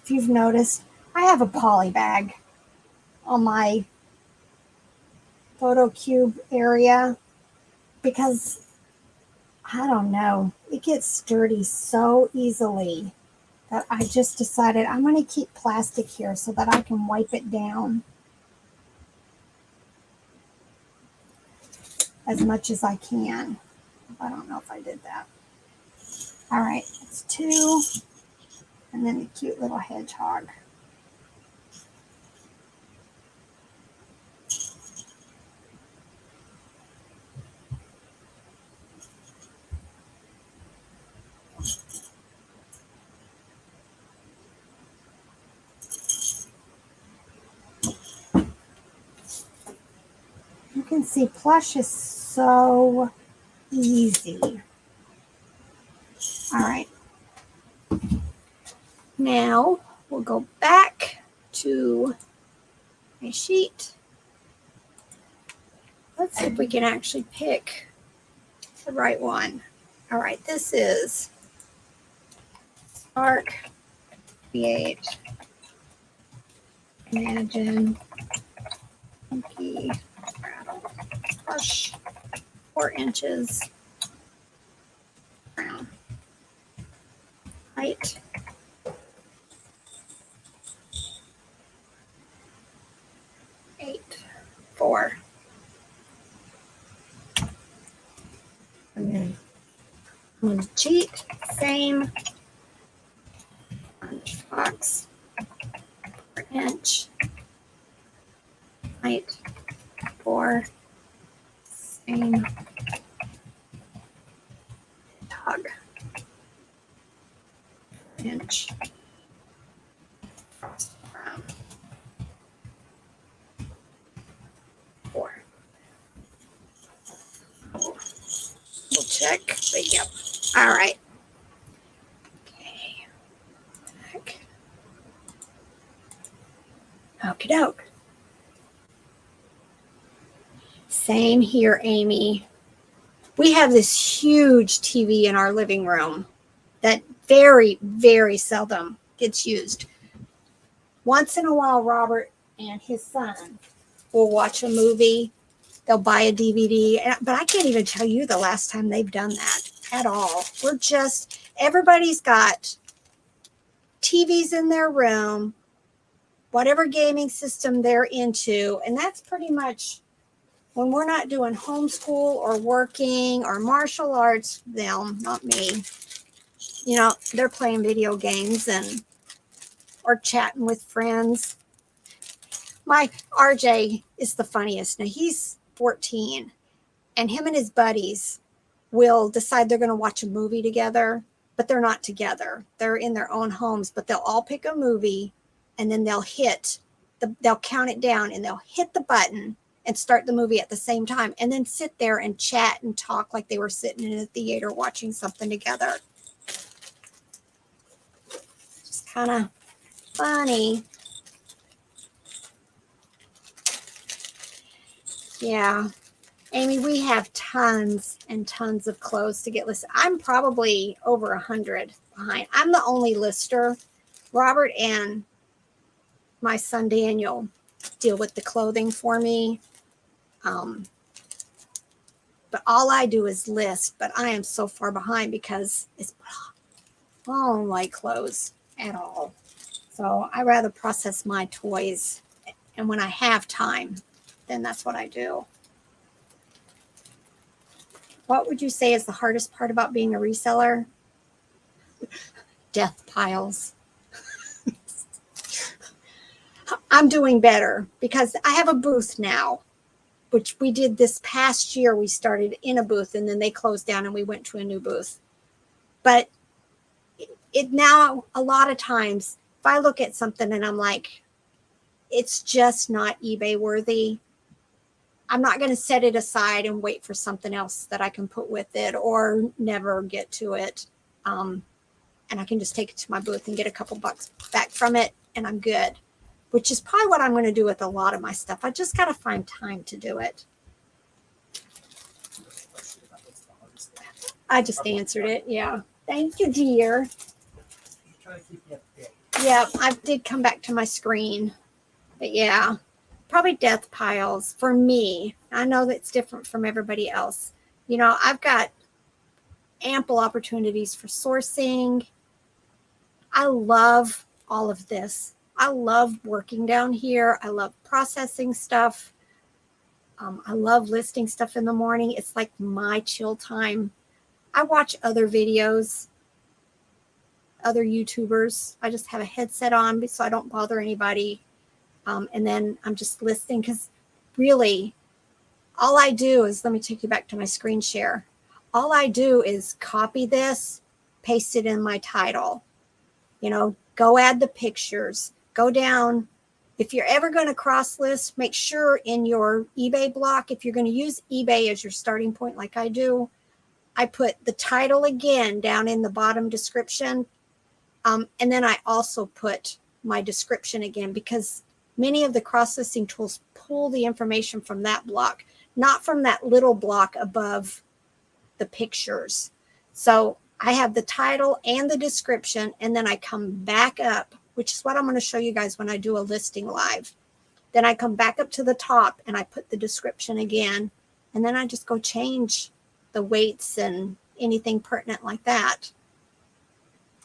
If you've noticed, I have a poly bag on my photo cube area because I don't know, it gets dirty so easily that I just decided I'm going to keep plastic here so that I can wipe it down as much as I can. I don't know if I did that. All right, it's 2, and then the cute little hedgehog. You can see plush is so easy. All right. Now we'll go back to my sheet. Let's see if we can actually pick the right one. All right, this is Start, Create, Imagine, Monkey, Rattle, Plush, 4 inches, brown, height, 8, 4. And then I'm going to cheat, same, box, 4 inch, height, 4, same, dog, inch, brown, 4. We'll check, but yep. All right. Okay. Back. Okie doke. Same here, Amy. We have this huge TV in our living room that very, very seldom gets used. Once in a while, Robert and his son will watch a movie. They'll buy a DVD, but I can't even tell you the last time they've done that at all. We're just, everybody's got TVs in their room, whatever gaming system they're into, and that's pretty much when we're not doing homeschool or working or martial arts, them, not me, you know, they're playing video games and or chatting with friends. My RJ is the funniest. Now he's 14, and him and his buddies will decide they're going to watch a movie together, but they're not together. They're in their own homes, but they'll all pick a movie, and then they'll count it down, and they'll hit the button and start the movie at the same time, and then sit there and chat and talk like they were sitting in a theater watching something together. Just kind of funny. Yeah. Amy, we have tons and tons of clothes to get listed. I'm probably over 100 behind. I'm the only lister. Robert and my son Daniel deal with the clothing for me. But all I do is list, but I am so far behind because I don't like clothes at all. So I rather process my toys. And when I have time, then that's what I do. What would you say is the hardest part about being a reseller? Death piles. I'm doing better because I have a booth now, which we did this past year. We started in a booth and then they closed down and we went to a new booth. But it now, a lot of times, if I look at something and I'm like, it's just not eBay worthy, I'm not going to set it aside and wait for something else that I can put with it or never get to it. And I can just take it to my booth and get a couple bucks back from it and I'm good, which is probably what I'm going to do with a lot of my stuff. I just got to find time to do it. I just answered it. Yeah. Thank you, dear. Yeah, I did come back to my screen. But yeah, probably death piles for me. I know that's different from everybody else. You know, I've got ample opportunities for sourcing. I love all of this. I love working down here. I love processing stuff. I love listing stuff in the morning. It's like my chill time. I watch other videos, other YouTubers. I just have a headset on so I don't bother anybody. And then I'm just listening because really all I do is, let me take you back to my screen share. All I do is copy this, paste it in my title, you know, go add the pictures, go down. If you're ever going to cross list, make sure in your eBay block, if you're going to use eBay as your starting point, like I do, I put the title again down in the bottom description. And then I also put my description again because many of the cross-listing tools pull the information from that block, not from that little block above the pictures. So I have the title and the description, and then I come back up, which is what I'm going to show you guys when I do a listing live. Then I come back up to the top and I put the description again, and then I just go change the weights and anything pertinent like that.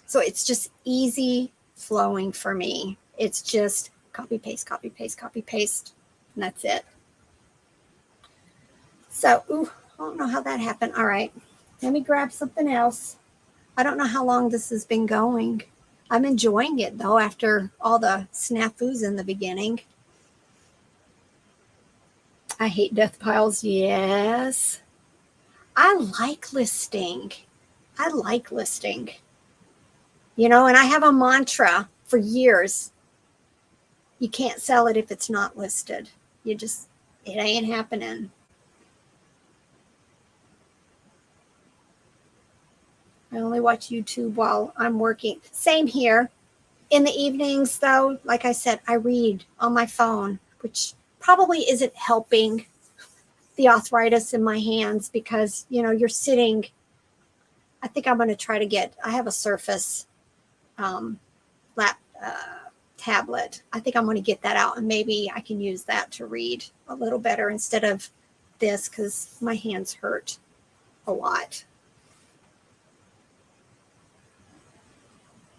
So it's just easy flowing for me. It's just copy, paste, copy, paste, copy, paste, and that's it. So, I don't know how that happened. All right, let me grab something else. I don't know how long this has been going. I'm enjoying it, though, after all the snafus in the beginning. I hate death piles. Yes. I like listing. I like listing. You know, and I have a mantra for years. You can't sell it if it's not listed. It ain't happening. I only watch YouTube while I'm working. Same here. In the evenings, though, like I said, I read on my phone, which probably isn't helping the arthritis in my hands because, you know, you're sitting. I think I'm going to try to get, I have a Surface tablet. I think I'm going to get that out and maybe I can use that to read a little better instead of this because my hands hurt a lot.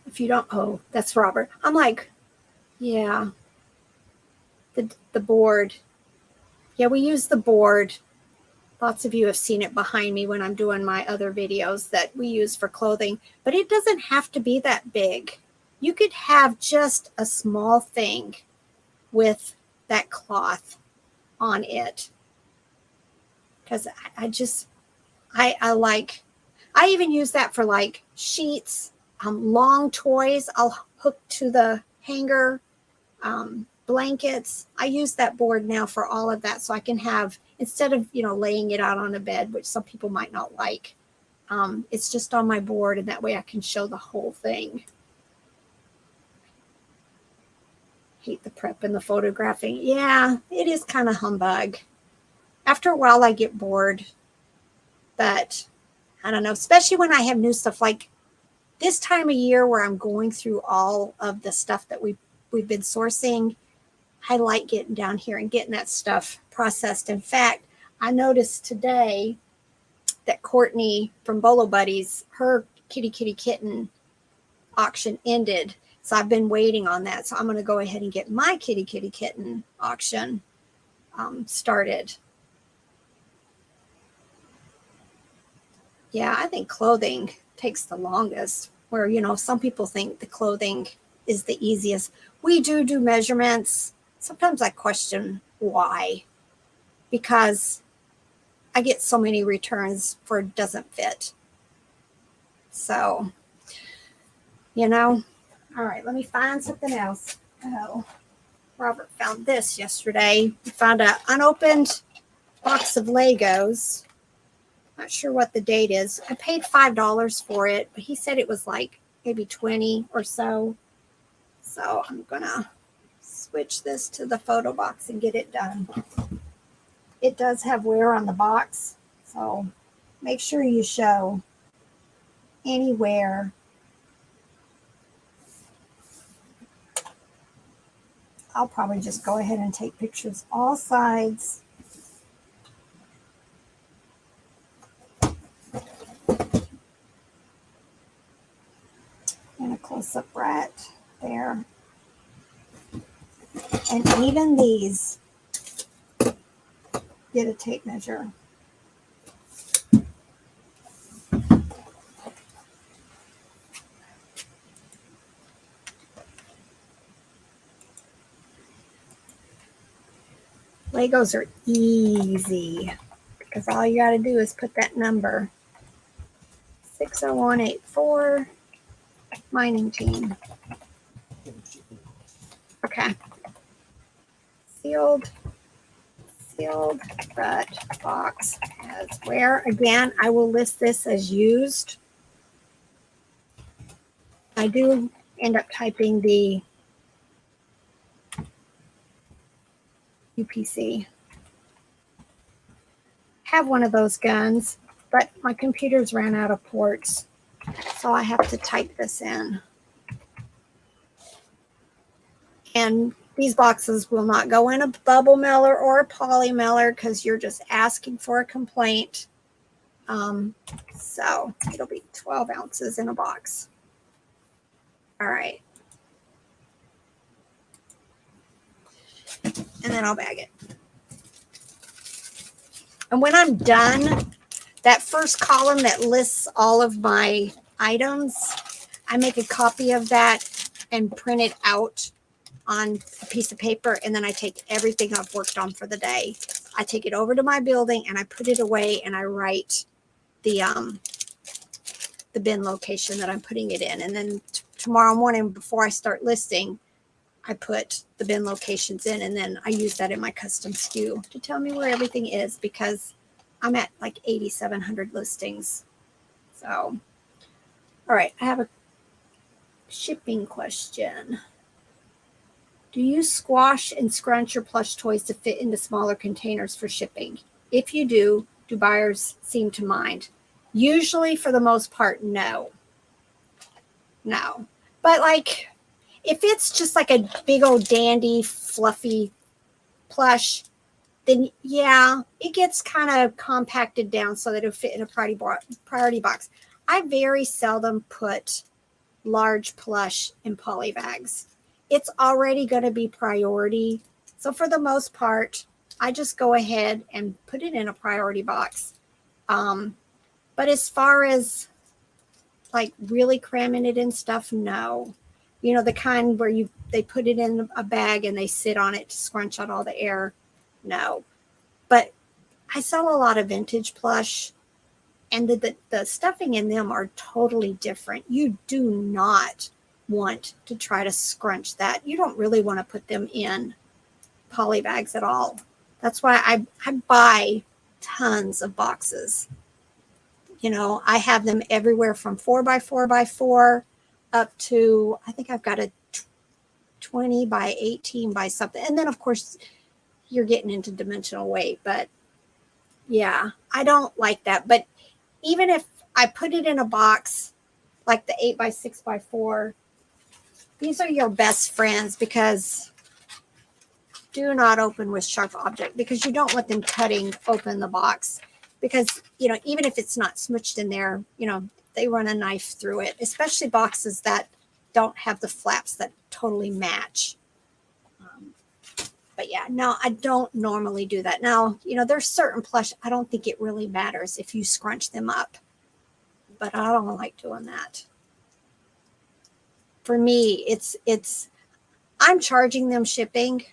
If you don't, oh, that's Robert. I'm like, yeah, the board. Yeah, we use the board. Lots of you have seen it behind me when I'm doing my other videos that we use for clothing, but it doesn't have to be that big. You could have just a small thing with that cloth on it. Because I even use that for like sheets, long toys. I'll hook to the hanger, blankets. I use that board now for all of that. So I can have, instead of, you know, laying it out on a bed, which some people might not like, it's just on my board. And that way I can show the whole thing. Hate the prep and the photographing. Yeah, it is kind of humbug. After a while, I get bored. But I don't know, especially when I have new stuff like this time of year where I'm going through all of the stuff that we've been sourcing. I like getting down here and getting that stuff processed. In fact, I noticed today that Courtney from Bolo Buddies, her kitty kitten auction ended. So I've been waiting on that. So I'm going to go ahead and get my kitty kitten auction started. Yeah, I think clothing takes the longest, where, some people think the clothing is the easiest. We do measurements. Sometimes I question why, because I get so many returns for it doesn't fit. So, all right, let me find something else. Oh, Robert found this yesterday. He found an unopened box of Legos. Not sure what the date is. I paid $5 for it, but he said it was like maybe 20 or so. So I'm gonna switch this to the photo box and get it done. It does have wear on the box, so make sure you show any wear. I'll probably just go ahead and take pictures all sides. And a close-up right there. And even these get a tape measure. Legos are easy because all you got to do is put that number 60184 mining team. Okay. Sealed, but box has wear. Again, I will list this as used. I do end up typing the UPC. Have one of those guns, but my computer's ran out of ports, so I have to type this in. And these boxes will not go in a bubble mailer or a poly mailer because you're just asking for a complaint. So it'll be 12 ounces in a box. All right. And then I'll bag it. And when I'm done, that first column that lists all of my items, I make a copy of that and print it out on a piece of paper, and then I take everything I've worked on for the day. I take it over to my building and I put it away, and I write the bin location that I'm putting it in. And then tomorrow morning before I start listing, I put the bin locations in, and then I use that in my custom SKU to tell me where everything is, because I'm at like 8,700 listings. So, all right, I have a shipping question. Do you squash and scrunch your plush toys to fit into smaller containers for shipping? If you do buyers seem to mind? Usually, for the most part, no. But like, if it's just like a big old dandy, fluffy plush, then yeah, it gets kind of compacted down so that it'll fit in a priority box. I very seldom put large plush in poly bags. It's already going to be priority. So for the most part, I just go ahead and put it in a priority box. But as far as like really cramming it in stuff, no. The kind where they put it in a bag and they sit on it to scrunch out all the air, no. But I sell a lot of vintage plush, and the stuffing in them are totally different. You do not want to try to scrunch that. You don't really want to put them in poly bags at all. That's why I buy tons of boxes. I have them everywhere from 4x4x4 up to, I think I've got a 20 by 18 by something. And then of course you're getting into dimensional weight, but yeah, I don't like that. But even if I put it in a box, like the 8x6x4, these are your best friends, because do not open with sharp object, because you don't want them cutting open the box, because, even if it's not smooched in there, they run a knife through it, especially boxes that don't have the flaps that totally match. But yeah, no, I don't normally do that. Now, there's certain plush, I don't think it really matters if you scrunch them up. but I don't like doing that. For me, I'm charging them shipping,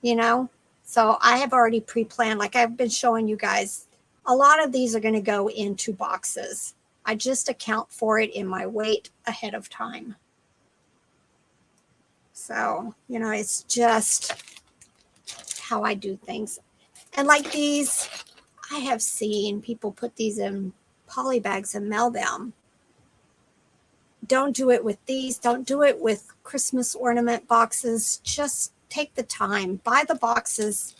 you know, so I have already pre-planned, like I've been showing you guys. A lot of these are going to go into boxes. I just account for it in my weight ahead of time. So, you know, it's just how I do things. And like these, I have seen people put these in poly bags and mail them. Don't do it with these. Don't do it with Christmas ornament boxes. Just take the time, buy the boxes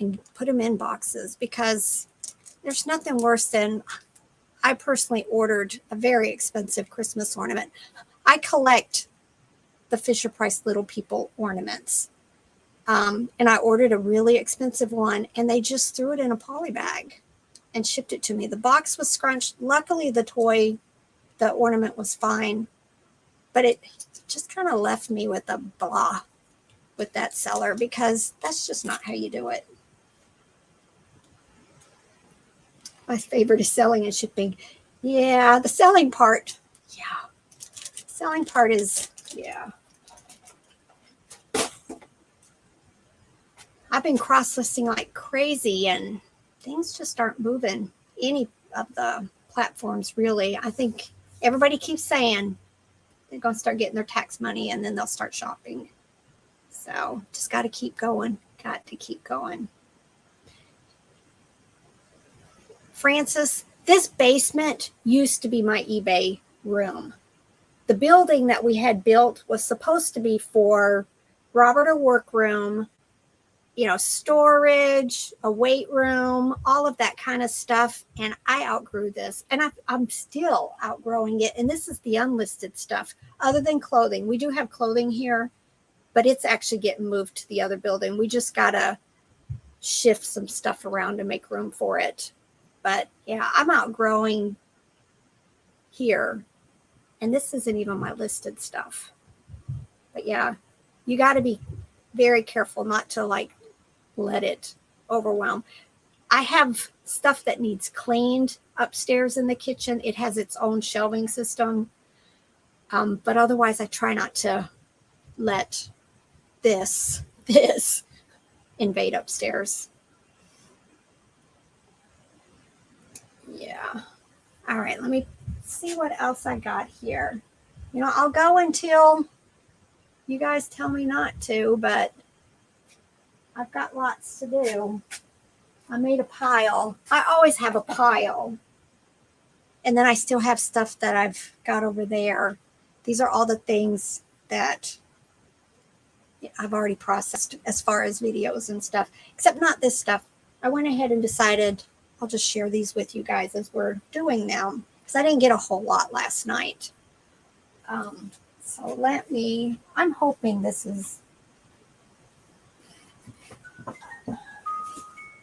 and put them in boxes, because there's nothing worse than, I personally ordered a very expensive Christmas ornament. I collect the Fisher-Price Little People ornaments. And I ordered a really expensive one, and they just threw it in a poly bag and shipped it to me. The box was scrunched. Luckily, the ornament was fine, but it just kind of left me with a blah with that seller, because that's just not how you do it. My favorite is selling and shipping. Yeah, the selling part. Yeah. Selling part is, yeah. I've been cross-listing like crazy, and things just aren't moving any of the platforms, really. I think everybody keeps saying they're going to start getting their tax money and then they'll start shopping. So just got to keep going. Got to keep going. Francis, this basement used to be my eBay room. The building that we had built was supposed to be for Robert, a workroom, you know, storage, a weight room, all of that kind of stuff. And I outgrew this, and I'm still outgrowing it. And this is the unlisted stuff, other than clothing. We do have clothing here, but it's actually getting moved to the other building. We just got to shift some stuff around to make room for it. But yeah, I'm outgrowing here. And this isn't even my listed stuff. But yeah, you got to be very careful not to like let it overwhelm. I have stuff that needs cleaned upstairs in the kitchen. It has its own shelving system. But otherwise, I try not to let this invade upstairs. Yeah. All right, let me see what else I got here. You know, I'll go until you guys tell me not to, but I've got lots to do. I made a pile. I always have a pile. And then I still have stuff that I've got over there. These are all the things that I've already processed as far as videos and stuff, except not this stuff. I went ahead and decided I'll just share these with you guys as we're doing them, because I didn't get a whole lot last night. So I'm hoping this is,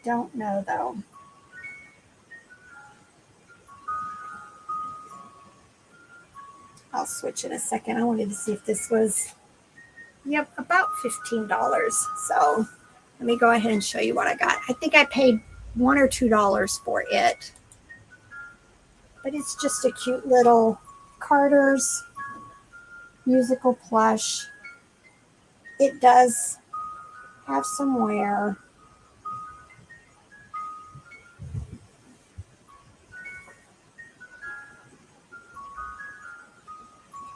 don't know though. I'll switch in a second. I wanted to see if this was, yep, about $15. So let me go ahead and show you what I got. I think I paid $1 or $2 for it. But it's just a cute little Carter's musical plush. It does have some wear.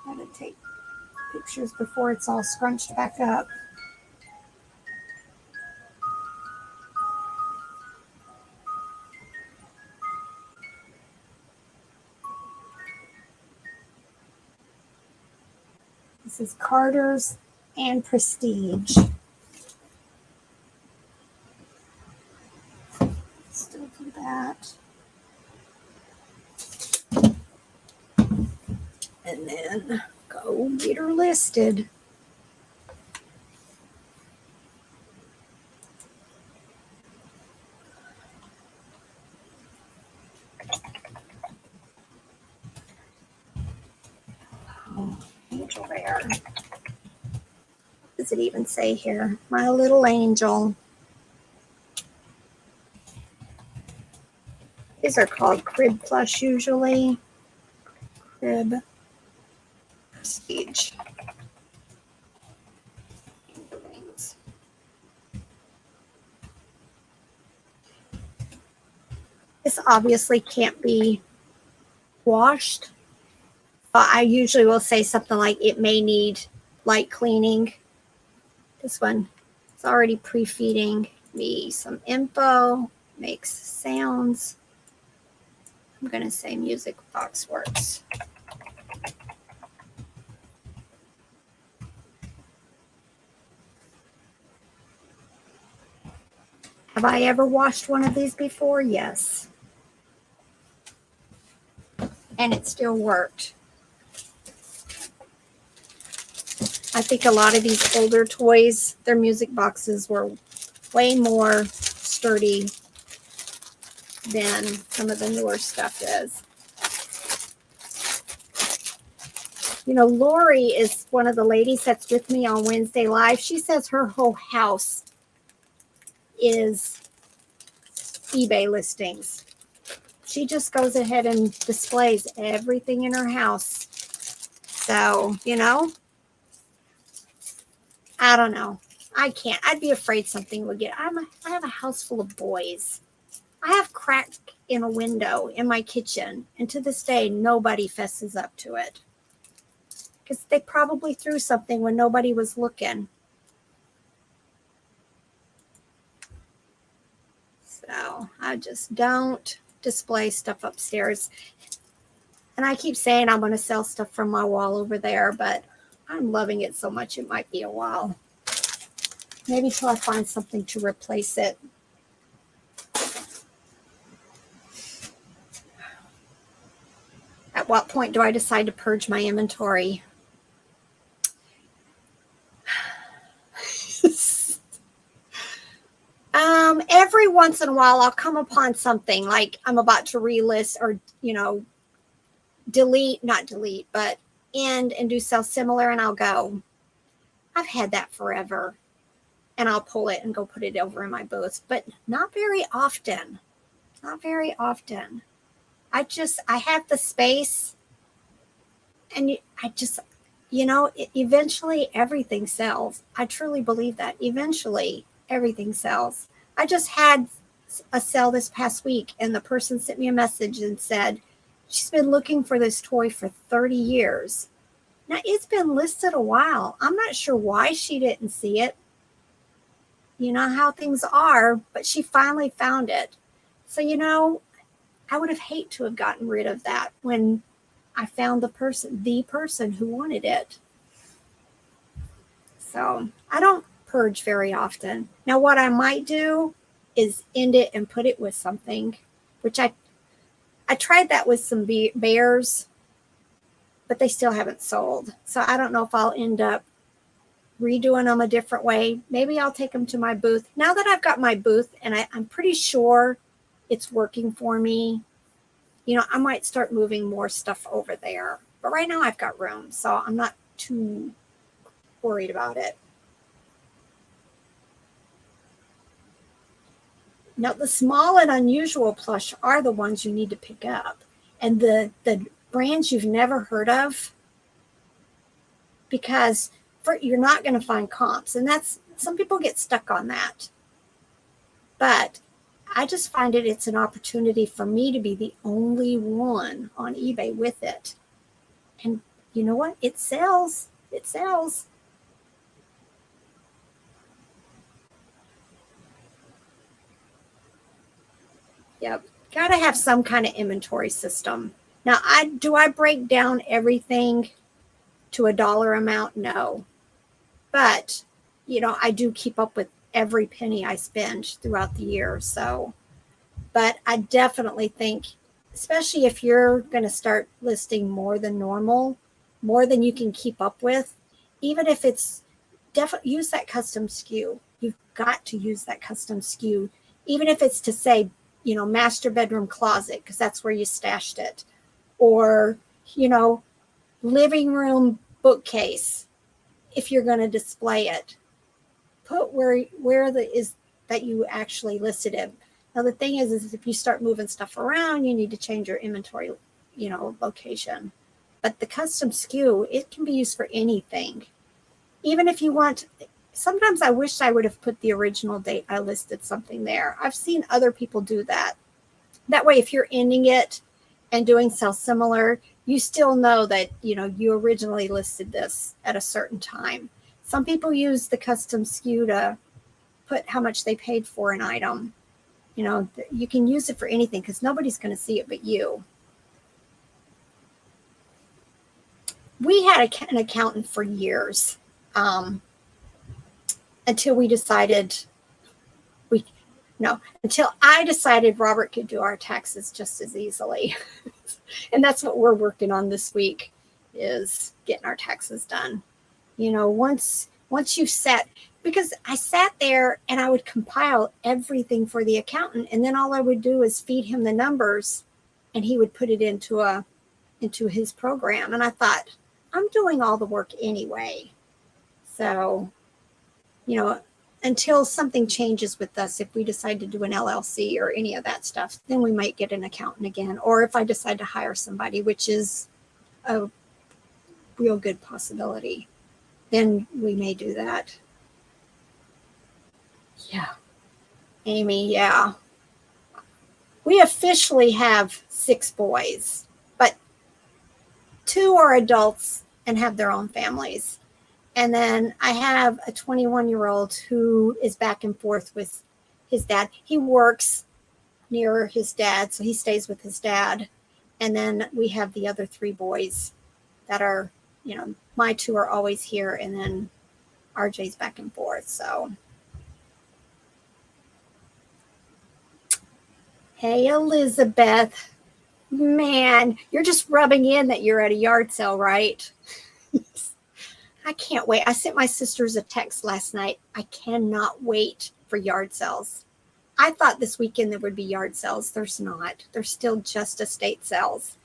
Try to take pictures before it's all scrunched back up. This is Carter's and Prestige. Still do that. And then go get her listed. Oh, angel bear. What does it even say here? My little angel. These are called crib plush usually. Crib Prestige. This obviously can't be washed, but I usually will say something like it may need light cleaning. This one is already pre-feeding me some info, makes sounds. I'm going to say Music Box Works. Have I ever washed one of these before? Yes. And it still worked. I think a lot of these older toys, their music boxes were way more sturdy than some of the newer stuff is. You know, Lori is one of the ladies that's with me on Wednesday Live. She says her whole house is eBay listings. She just goes ahead and displays everything in her house. So, you know, I don't know. I can't. I'd be afraid something would get. I have a house full of boys. I have crack in a window in my kitchen, and to this day, nobody fesses up to it. Because they probably threw something when nobody was looking. So I just don't display stuff upstairs. And I keep saying I'm going to sell stuff from my wall over there, but I'm loving it so much it might be a while. Maybe till I find something to replace it. At what point do I decide to purge my inventory? Every once in a while I'll come upon something like I'm about to relist or, you know, not delete, but end and do sell similar, and I'll go, I've had that forever. And I'll pull it and go put it over in my booth, but not very often. Not very often. I have the space, and you know, eventually everything sells. I truly believe that. Eventually everything sells. I just had a sale this past week, and the person sent me a message and said she's been looking for this toy for 30 years. Now, it's been listed a while. I'm not sure why she didn't see it. You know how things are, but she finally found it. So, you know, I would have hated to have gotten rid of that when I found the person who wanted it. So I don't purge very often. Now, what I might do is end it and put it with something, which I tried that with some bears, but they still haven't sold. So I don't know if I'll end up redoing them a different way. Maybe I'll take them to my booth. Now that I've got my booth and I'm pretty sure it's working for me, you know, I might start moving more stuff over there. But right now I've got room, so I'm not too worried about it. Now, the small and unusual plush are the ones you need to pick up. And the brands you've never heard of, because you're not going to find comps. And that's, some people get stuck on that. But I just find it's an opportunity for me to be the only one on eBay with it. And you know what? It sells. It sells. Yep. Got to have some kind of inventory system. Now, do I break down everything to a dollar amount? No. But, you know, I do keep up with every penny I spend throughout the year. So, but I definitely think, especially if you're going to start listing more than normal, more than you can keep up with, even if it's definitely use that custom SKU. You've got to use that custom SKU, even if it's to say, you know, master bedroom closet, because that's where you stashed it, or, you know, living room bookcase. If you're going to display it, put where is that you actually listed it. Now, the thing is if you start moving stuff around, you need to change your inventory, location. But the custom SKU, it can be used for anything. Even if you want, sometimes I wish I would have put the original date I listed something there. I've seen other people do that. That way, if you're ending it and doing sell similar, you still know that, you originally listed this at a certain time. Some people use the custom SKU to put how much they paid for an item. You can use it for anything because nobody's going to see it but you. We had an accountant for years until we decided until I decided Robert could do our taxes just as easily. And that's what we're working on this week, is getting our taxes done. Once you because I sat there and I would compile everything for the accountant, and then all I would do is feed him the numbers and he would put it into his program. And I thought, I'm doing all the work anyway. So, until something changes with us, if we decide to do an LLC or any of that stuff, then we might get an accountant again. Or if I decide to hire somebody, which is a real good possibility, then we may do that. Yeah. Amy, yeah. We officially have 6 boys, but 2 are adults and have their own families. And then I have a 21-year-old who is back and forth with his dad. He works near his dad, so he stays with his dad. And then we have the other 3 boys that are, my 2 are always here, and then RJ's back and forth. So, hey, Elizabeth. Man, you're just rubbing in that you're at a yard sale, right? I can't wait. I sent my sisters a text last night. I cannot wait for yard sales. I thought this weekend there would be yard sales. There's not. There's still just estate sales.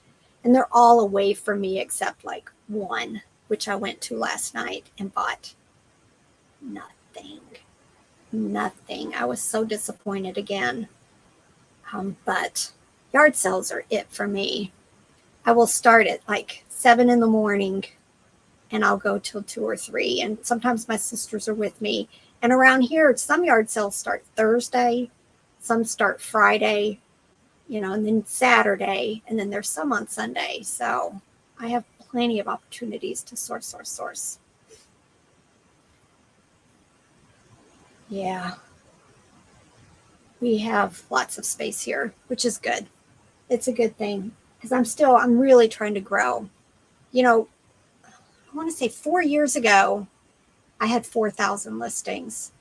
And they're all away from me except like one, which I went to last night and bought nothing. Nothing. I was so disappointed again. But yard sales are it for me. I will start at like 7 in the morning. And I'll go till 2 or 3. And sometimes my sisters are with me. And around here, some yard sales start Thursday, some start Friday, and then Saturday, and then there's some on Sunday. So I have plenty of opportunities to source. Yeah. We have lots of space here, which is good. It's a good thing because I'm really trying to grow. I want to say 4 years ago, I had 4,000 listings.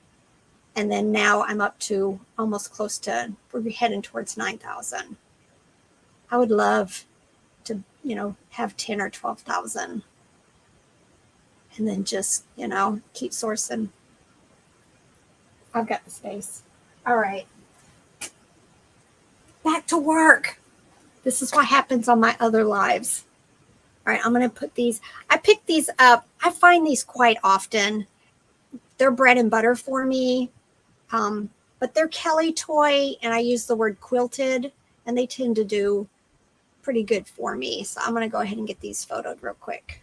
And then now I'm up to almost close to, we're heading towards 9,000. I would love to, have 10 or 12,000. And then just, keep sourcing. I've got the space. All right. Back to work. This is what happens on my other lives. All right, I'm going to put these. I picked these up. I find these quite often. They're bread and butter for me. But they're Kelly toy, and I use the word quilted, and they tend to do pretty good for me. So I'm going to go ahead and get these photoed real quick.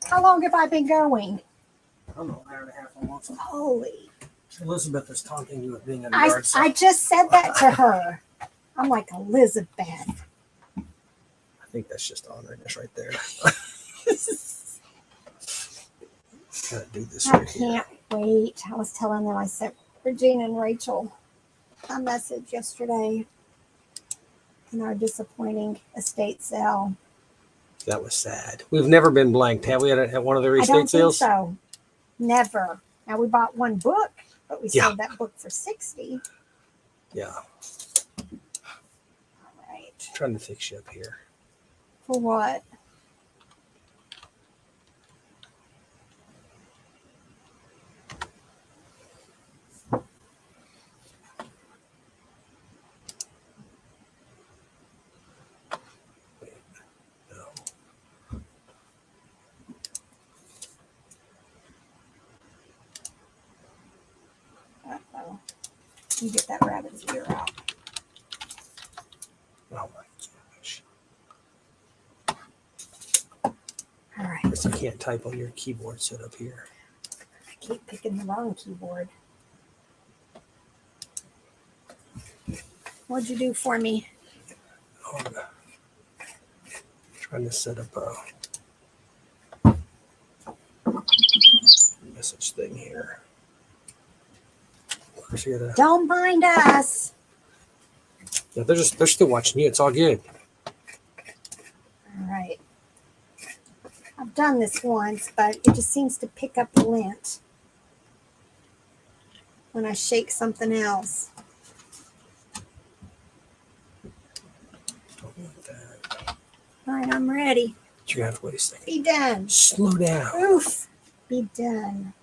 How long have I been going? I don't know, hour and a half almost. Holy. Elizabeth is taunting you with being a yard sale. I just said that to her. I'm like, Elizabeth. I think that's just honoriness right there. Gotta do this I right here. can't wait. I was telling them, I sent Regina and Rachel a message yesterday in our disappointing estate sale. That was sad. We've never been blanked, have we, at one of their I estate don't sales? think so. Never. Now, we bought one book, but we sold that book for $60. Yeah. All right. Trying to fix you up here. For what? You get that rabbit's ear out. Oh my gosh. All right. Guess I can't type on your keyboard set up here. I keep picking the wrong keyboard. What'd you do for me? Oh, I'm trying to set up a message thing here. Of course, you gotta, Don't mind us. yeah, they're still watching you. It's all good. All right. I've done this once, but it just seems to pick up the lint when I shake something else. Don't want that. All right, I'm ready. You're gonna have to wait a second. Be done. Slow down. Oof. Be done.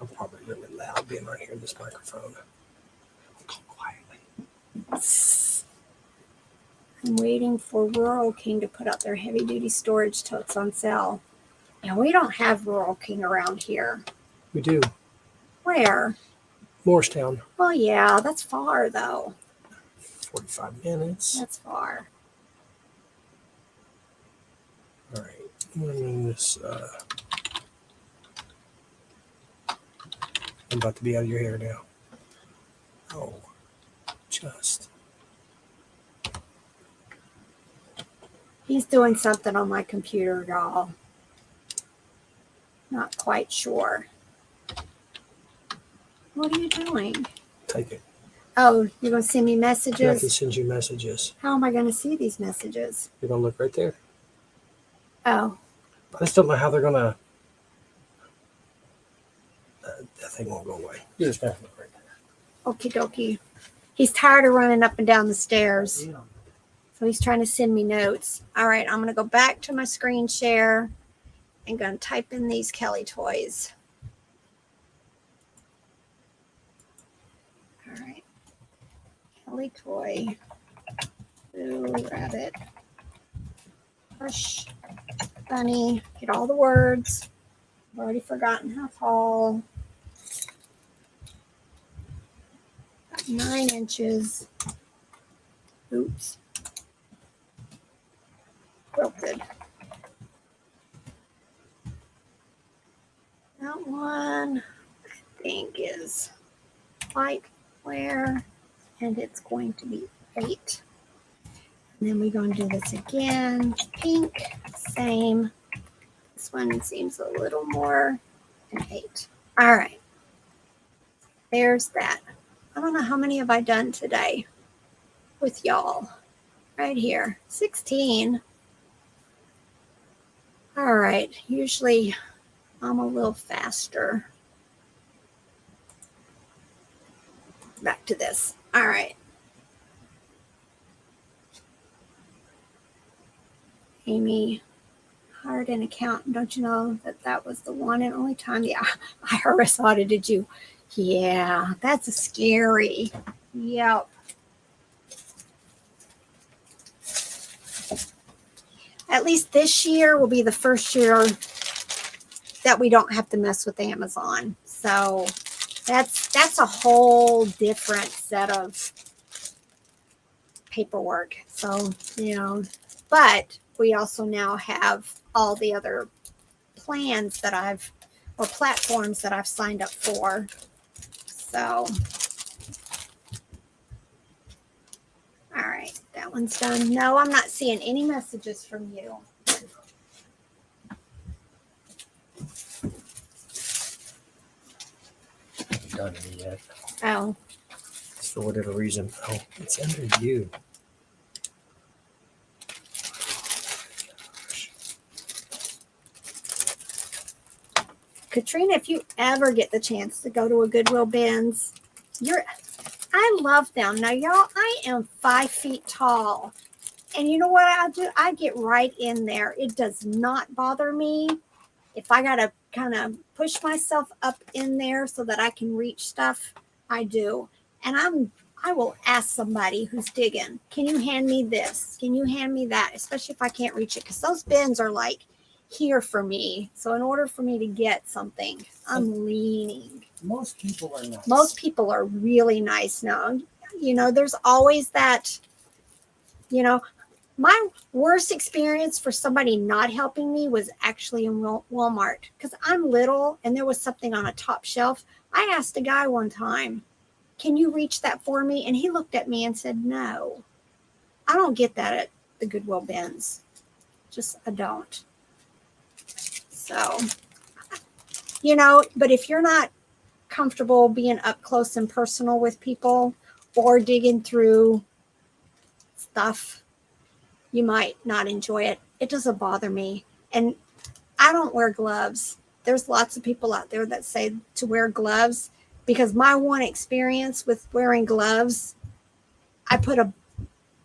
I'm probably really loud being right here in this microphone. I'll talk quietly. I'm waiting for Rural King to put out their heavy-duty storage totes on sale. And we don't have Rural King around here. We do. Where? Morristown. Well, yeah, that's far, though. 45 minutes. That's far. All right. I'm gonna name this. I'm about to be out of your hair now. Oh, just. He's doing something on my computer, y'all. Not quite sure. What are you doing? Type it. Oh, you're going to send me Yeah, I can messages? send you messages. How am I going to see these messages? You're gonna look right there. Oh, I just don't know how they're gonna. That thing won't go away. You just gotta look right there. okie dokie. He's tired of running up and down the stairs. Yeah. So he's trying to send me notes. All right, I'm going to go back to my screen share and going to type in these Kelly toys. All right. Kelly toy. Blue rabbit. Plush. Bunny. Get all the words. I've already forgotten how tall. About 9 inches. Oops. Quilted. That one I think is light wear, and it's going to be 8. And then we're going to do this again. Pink, same. This one seems a little more than 8. All right. There's that. I don't know how many have I done today with y'all. Right here. 16. All right. Usually I'm a little faster. Back to this. All right. Amy hired an accountant. Don't you know that that was the one and only time the IRS audited you? Yeah, that's scary. Yep. At least this year will be the first year that we don't have to mess with Amazon. So that's a whole different set of paperwork. So, but we also now have all the other plans that or platforms that I've signed up for. So, all right, that one's done. No, I'm not seeing any messages from you. Done it yet? Oh, For whatever reason. Oh, it's under you. Katrina, if you ever get the chance to go to a Goodwill bins, I love them. Now, y'all, I am 5 feet tall. And you know what I do? I get right in there. It does not bother me. If I got to kind of push myself up in there so that I can reach stuff, I do. And I will ask somebody who's digging, can you hand me this? Can you hand me that? Especially if I can't reach it. Because those bins are like here for me. So in order for me to get something, I'm leaning. Most people are nice. Most people are really nice now. You know, there's always that, you know, my worst experience for somebody not helping me was actually in Walmart because I'm little and there was something on a top shelf. I asked a guy one time, can you reach that for me? And he looked at me and said, no, I don't get that at the Goodwill bins. Just, I don't. So, you know, but if you're not comfortable being up close and personal with people or digging through stuff, you might not enjoy it. It doesn't bother me. And I don't wear gloves. There's lots of people out there that say to wear gloves because my one experience with wearing gloves, I put a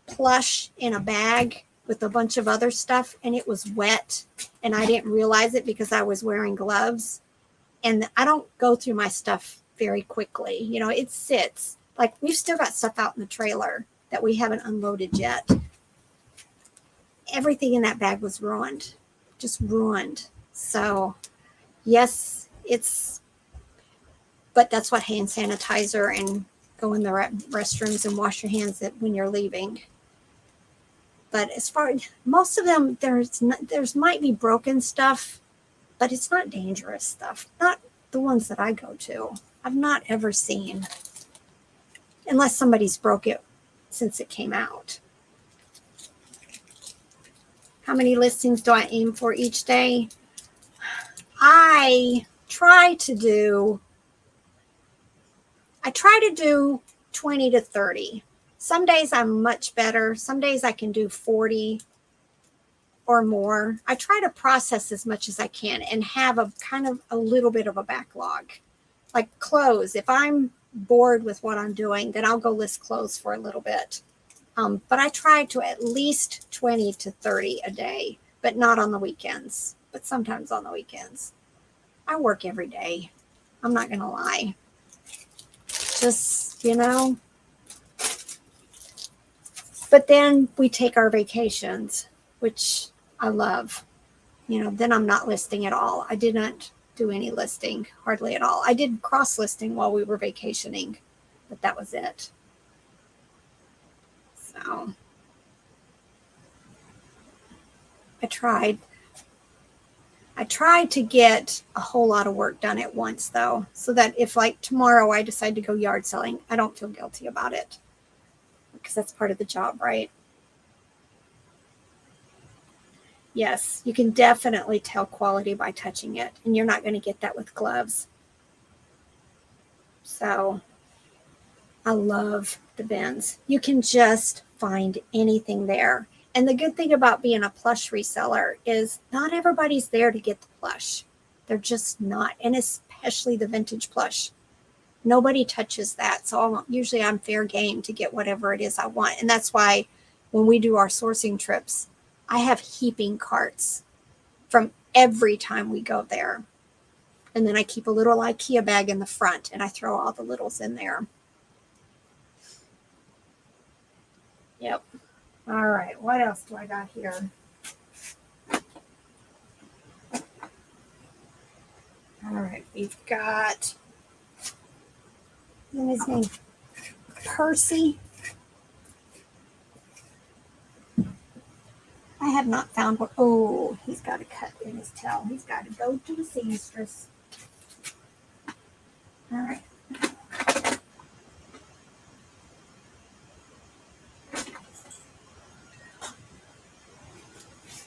plush in a bag with a bunch of other stuff and it was wet and I didn't realize it because I was wearing gloves. And I don't go through my stuff very quickly. You know, it sits. Like we've still got stuff out in the trailer that we haven't unloaded yet. Everything in that bag was ruined, just ruined. So yes, but that's what hand sanitizer and go in the restrooms and wash your hands when you're leaving. But as far as most of them, there's might be broken stuff, but it's not dangerous stuff. Not the ones that I go to. I've not ever seen, unless somebody's broke it since it came out. How many listings do I aim for each day? I try to do 20 to 30. Some days I'm much better. Some days I can do 40 or more. I try to process as much as I can and have a kind of a little bit of a backlog. Like clothes. If I'm bored with what I'm doing, then I'll go list clothes for a little bit. But I try to at least 20 to 30 a day, but not on the weekends, but sometimes on the weekends. I work every day. I'm not going to lie. Just, you know. But then we take our vacations, which I love. You know, then I'm not listing at all. I did not do any listing, hardly at all. I did cross listing while we were vacationing, but that was it. So I tried to get a whole lot of work done at once, though, so that if like tomorrow I decide to go yard selling, I don't feel guilty about it because that's part of the job, right? Yes, you can definitely tell quality by touching it, and you're not going to get that with gloves. So I love the bins. You can just find anything there. And the good thing about being a plush reseller is not everybody's there to get the plush. They're just not. And especially the vintage plush. Nobody touches that. So usually I'm fair game to get whatever it is I want. And that's why when we do our sourcing trips, I have heaping carts from every time we go there. And then I keep a little IKEA bag in the front and I throw all the littles in there. Yep. All right. What else do I got here? All right. We've got, what is his name? Percy. I have not found what. Oh, he's got a cut in his tail. He's got to go to the seamstress. All right.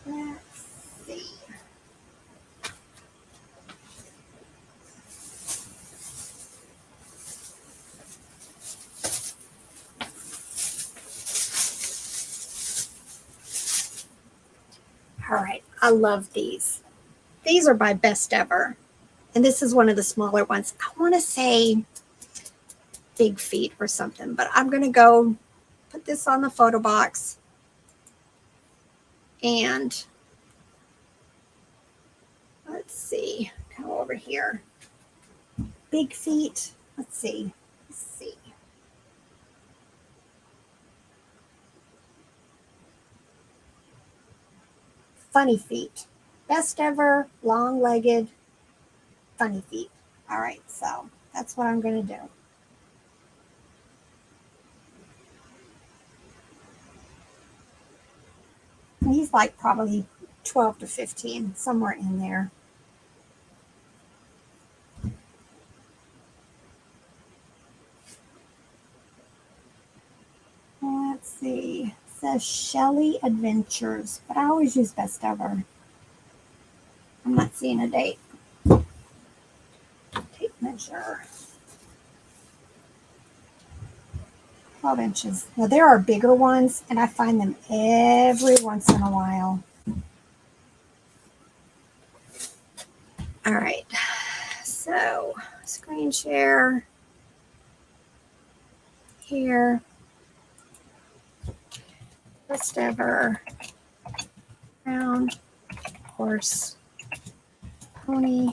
Let's see. All right. I love these. These are my best ever. And this is one of the smaller ones. I want to say Big Feet or something, but I'm going to go put this on the photo box and let's see, go over here. Big Feet. Let's see. Funny Feet. Best ever long-legged funny feet. All right, so that's what I'm going to do. And he's like probably 12 to 15, somewhere in there. Let's see. It says Shelly Adventures, but I always use best ever. I'm not seeing a date. Tape measure. 12 inches. Now there are bigger ones, and I find them every once in a while. All right. So, screen share here. Best ever round horse pony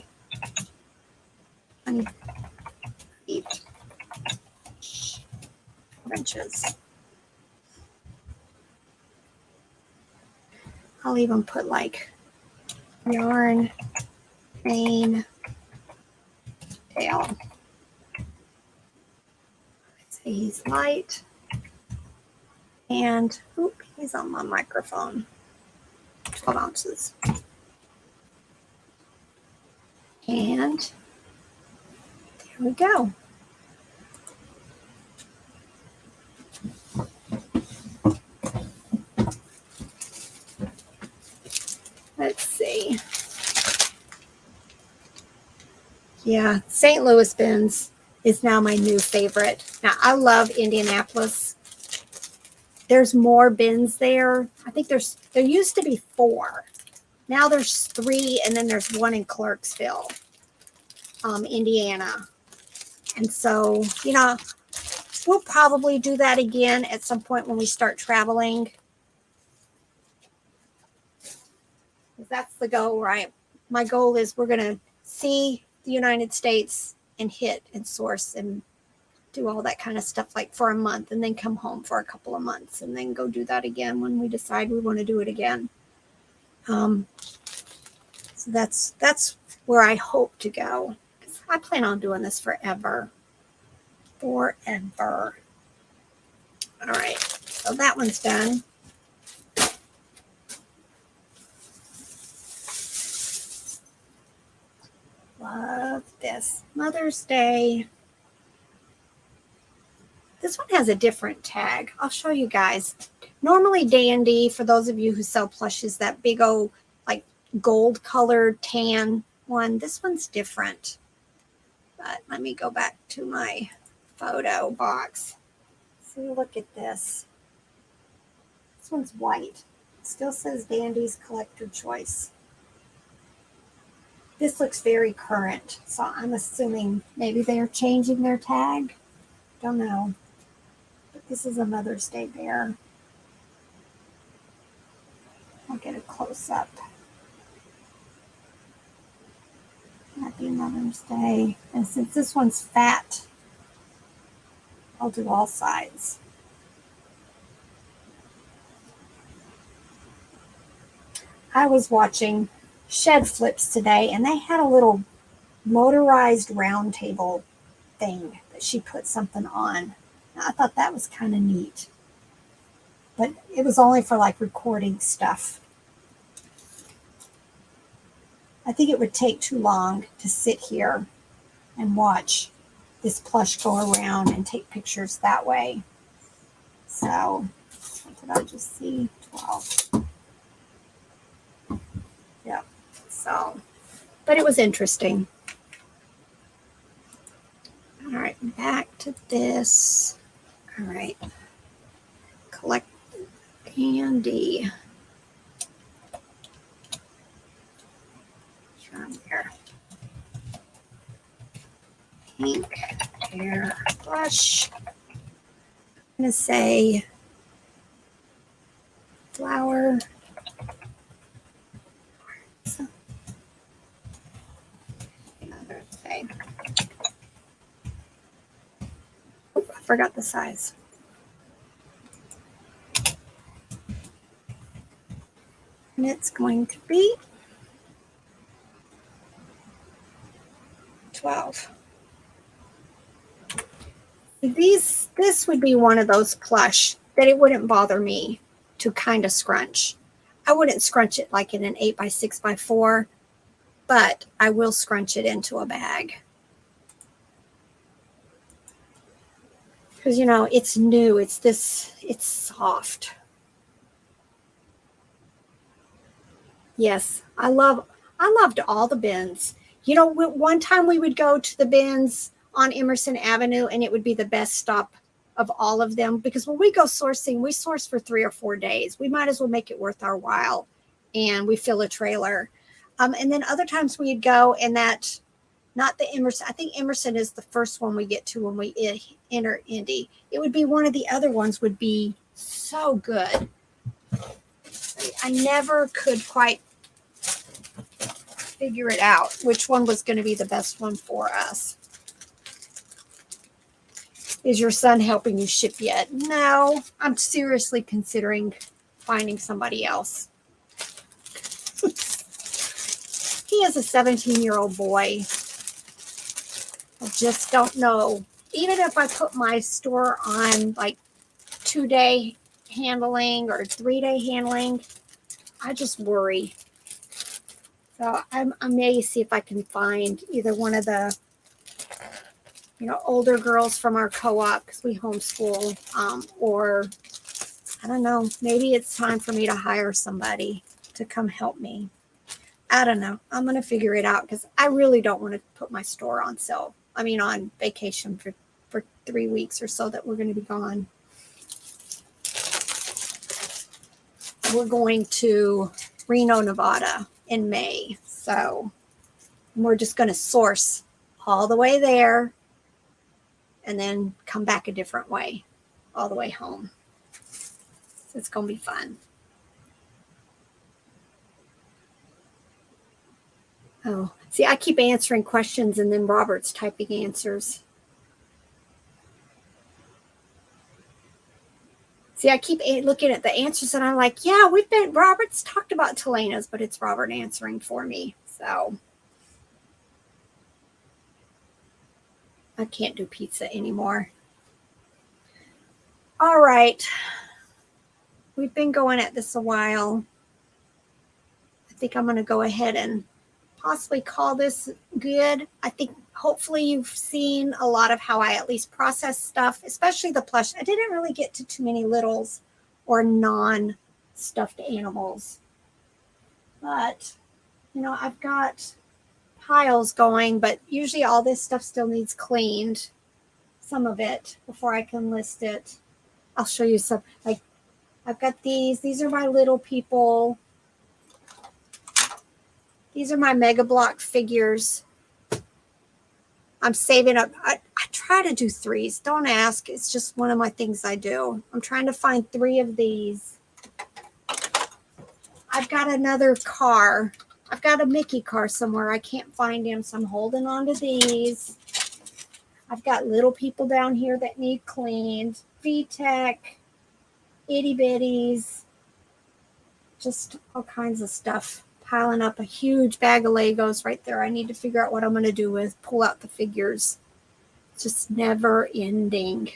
funny feet inches. I'll even put like yarn, mane, tail. I'd say he's light. And oop, he's on my microphone. 12 ounces. And there we go. Let's see. Yeah, St. Louis bins is now my new favorite. Now, I love Indianapolis. There's more bins there. I think there used to be 4. Now there's 3, and then there's one in Clarksville, Indiana. And so, you know, we'll probably do that again at some point when we start traveling. That's the goal, right? My goal is we're going to see the United States and hit and source and do all that kind of stuff like for a month, and then come home for a couple of months, and then go do that again when we decide we want to do it again. So that's where I hope to go. I plan on doing this forever. Forever. All right, so that one's done. Love this. Mother's Day. This one has a different tag. I'll show you guys. Normally Dandy, for those of you who sell plushes, that big old like gold colored tan one. This one's different. But let me go back to my photo box. So look at this. This one's white. Still says Dandy's Collector Choice. This looks very current, so I'm assuming maybe they're changing their tag. Don't know. But this is a Mother's Day bear. I'll get a close up. Happy Mother's Day. And since this one's fat, I'll do all sides. I was watching Shed Flips today, and they had a little motorized round table thing that she put something on. I thought that was kind of neat. But it was only for like recording stuff. I think it would take too long to sit here and watch this plush go around and take pictures that way. So, what did I just see? 12. Yep. So, but it was interesting. All right, back to this. All right. Collect candy. From here. Pink hair brush. I'm going to say flower. Another thing. Oh, I forgot the size. And it's going to be 12. This would be one of those plush that it wouldn't bother me to kind of scrunch. I wouldn't scrunch it like in an 8x6x4, but I will scrunch it into a bag. Because, you know, it's new. It's soft. Yes, I loved all the bins. You know, one time we would go to the bins on Emerson Avenue, and it would be the best stop of all of them, because when we go sourcing, we source for 3 or 4 days. We might as well make it worth our while, and we fill a trailer. And then other times we'd go, and that, not the Emerson, I think Emerson is the first one we get to when we enter Indy. It would be one of the other ones would be so good. I never could quite figure it out which one was going to be the best one for us. Is your son helping you ship yet? No, I'm seriously considering finding somebody else. He is a 17-year-old boy. I just don't know. Even if I put my store on like 2-day handling or 3-day handling, I just worry. So I may see if I can find either one of the, you know, older girls from our co-op, because we homeschool, or I don't know, maybe it's time for me to hire somebody to come help me. I don't know. I'm going to figure it out, because I really don't want to put my store on sale. I mean, on vacation for 3 weeks or so that we're going to be gone. We're going to Reno, Nevada in May. So we're just going to source all the way there and then come back a different way all the way home. So it's going to be fun. Oh, see, I keep answering questions and then Robert's typing answers. See, I keep looking at the answers and I'm like, yeah, Robert's talked about Telena's, but it's Robert answering for me. So I can't do pizza anymore. All right. We've been going at this a while. I think I'm going to go ahead and possibly call this good. I think hopefully you've seen a lot of how I at least process stuff, especially the plush. I didn't really get to too many littles or non-stuffed animals. But, you know, I've got piles going, but usually all this stuff still needs cleaned, some of it, before I can list it. I'll show you some. Like, I've got these are my little people. These are my Mega Block figures. I'm saving up. I try to do 3s. Don't ask. It's just one of my things I do. I'm trying to find 3 of these. I've got another car. I've got a Mickey car somewhere. I can't find him, so I'm holding on to these. I've got little people down here that need cleaned. VTech, itty bitties, just all kinds of stuff. Piling up a huge bag of Legos right there. I need to figure out what I'm going to do with. Pull out the figures. It's just never ending.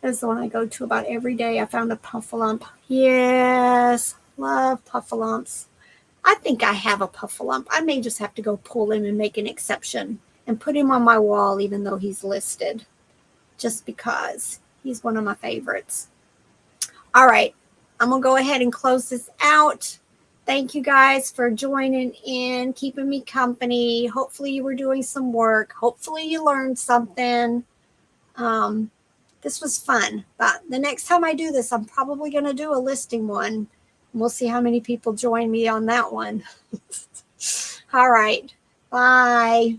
That's the one I go to about every day. I found a Puffalump. Yes, love Puffalumps. I think I have a Puffalump. I may just have to go pull him and make an exception and put him on my wall even though he's listed. Just because he's one of my favorites. All right. I'm going to go ahead and close this out. Thank you guys for joining in, keeping me company. Hopefully you were doing some work. Hopefully you learned something. This was fun. But the next time I do this, I'm probably going to do a listing one. We'll see how many people join me on that one. All right. Bye.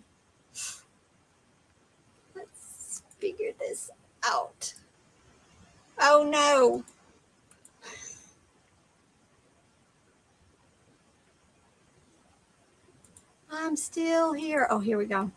Let's figure this out. Oh, no. I'm still here. Oh, here we go.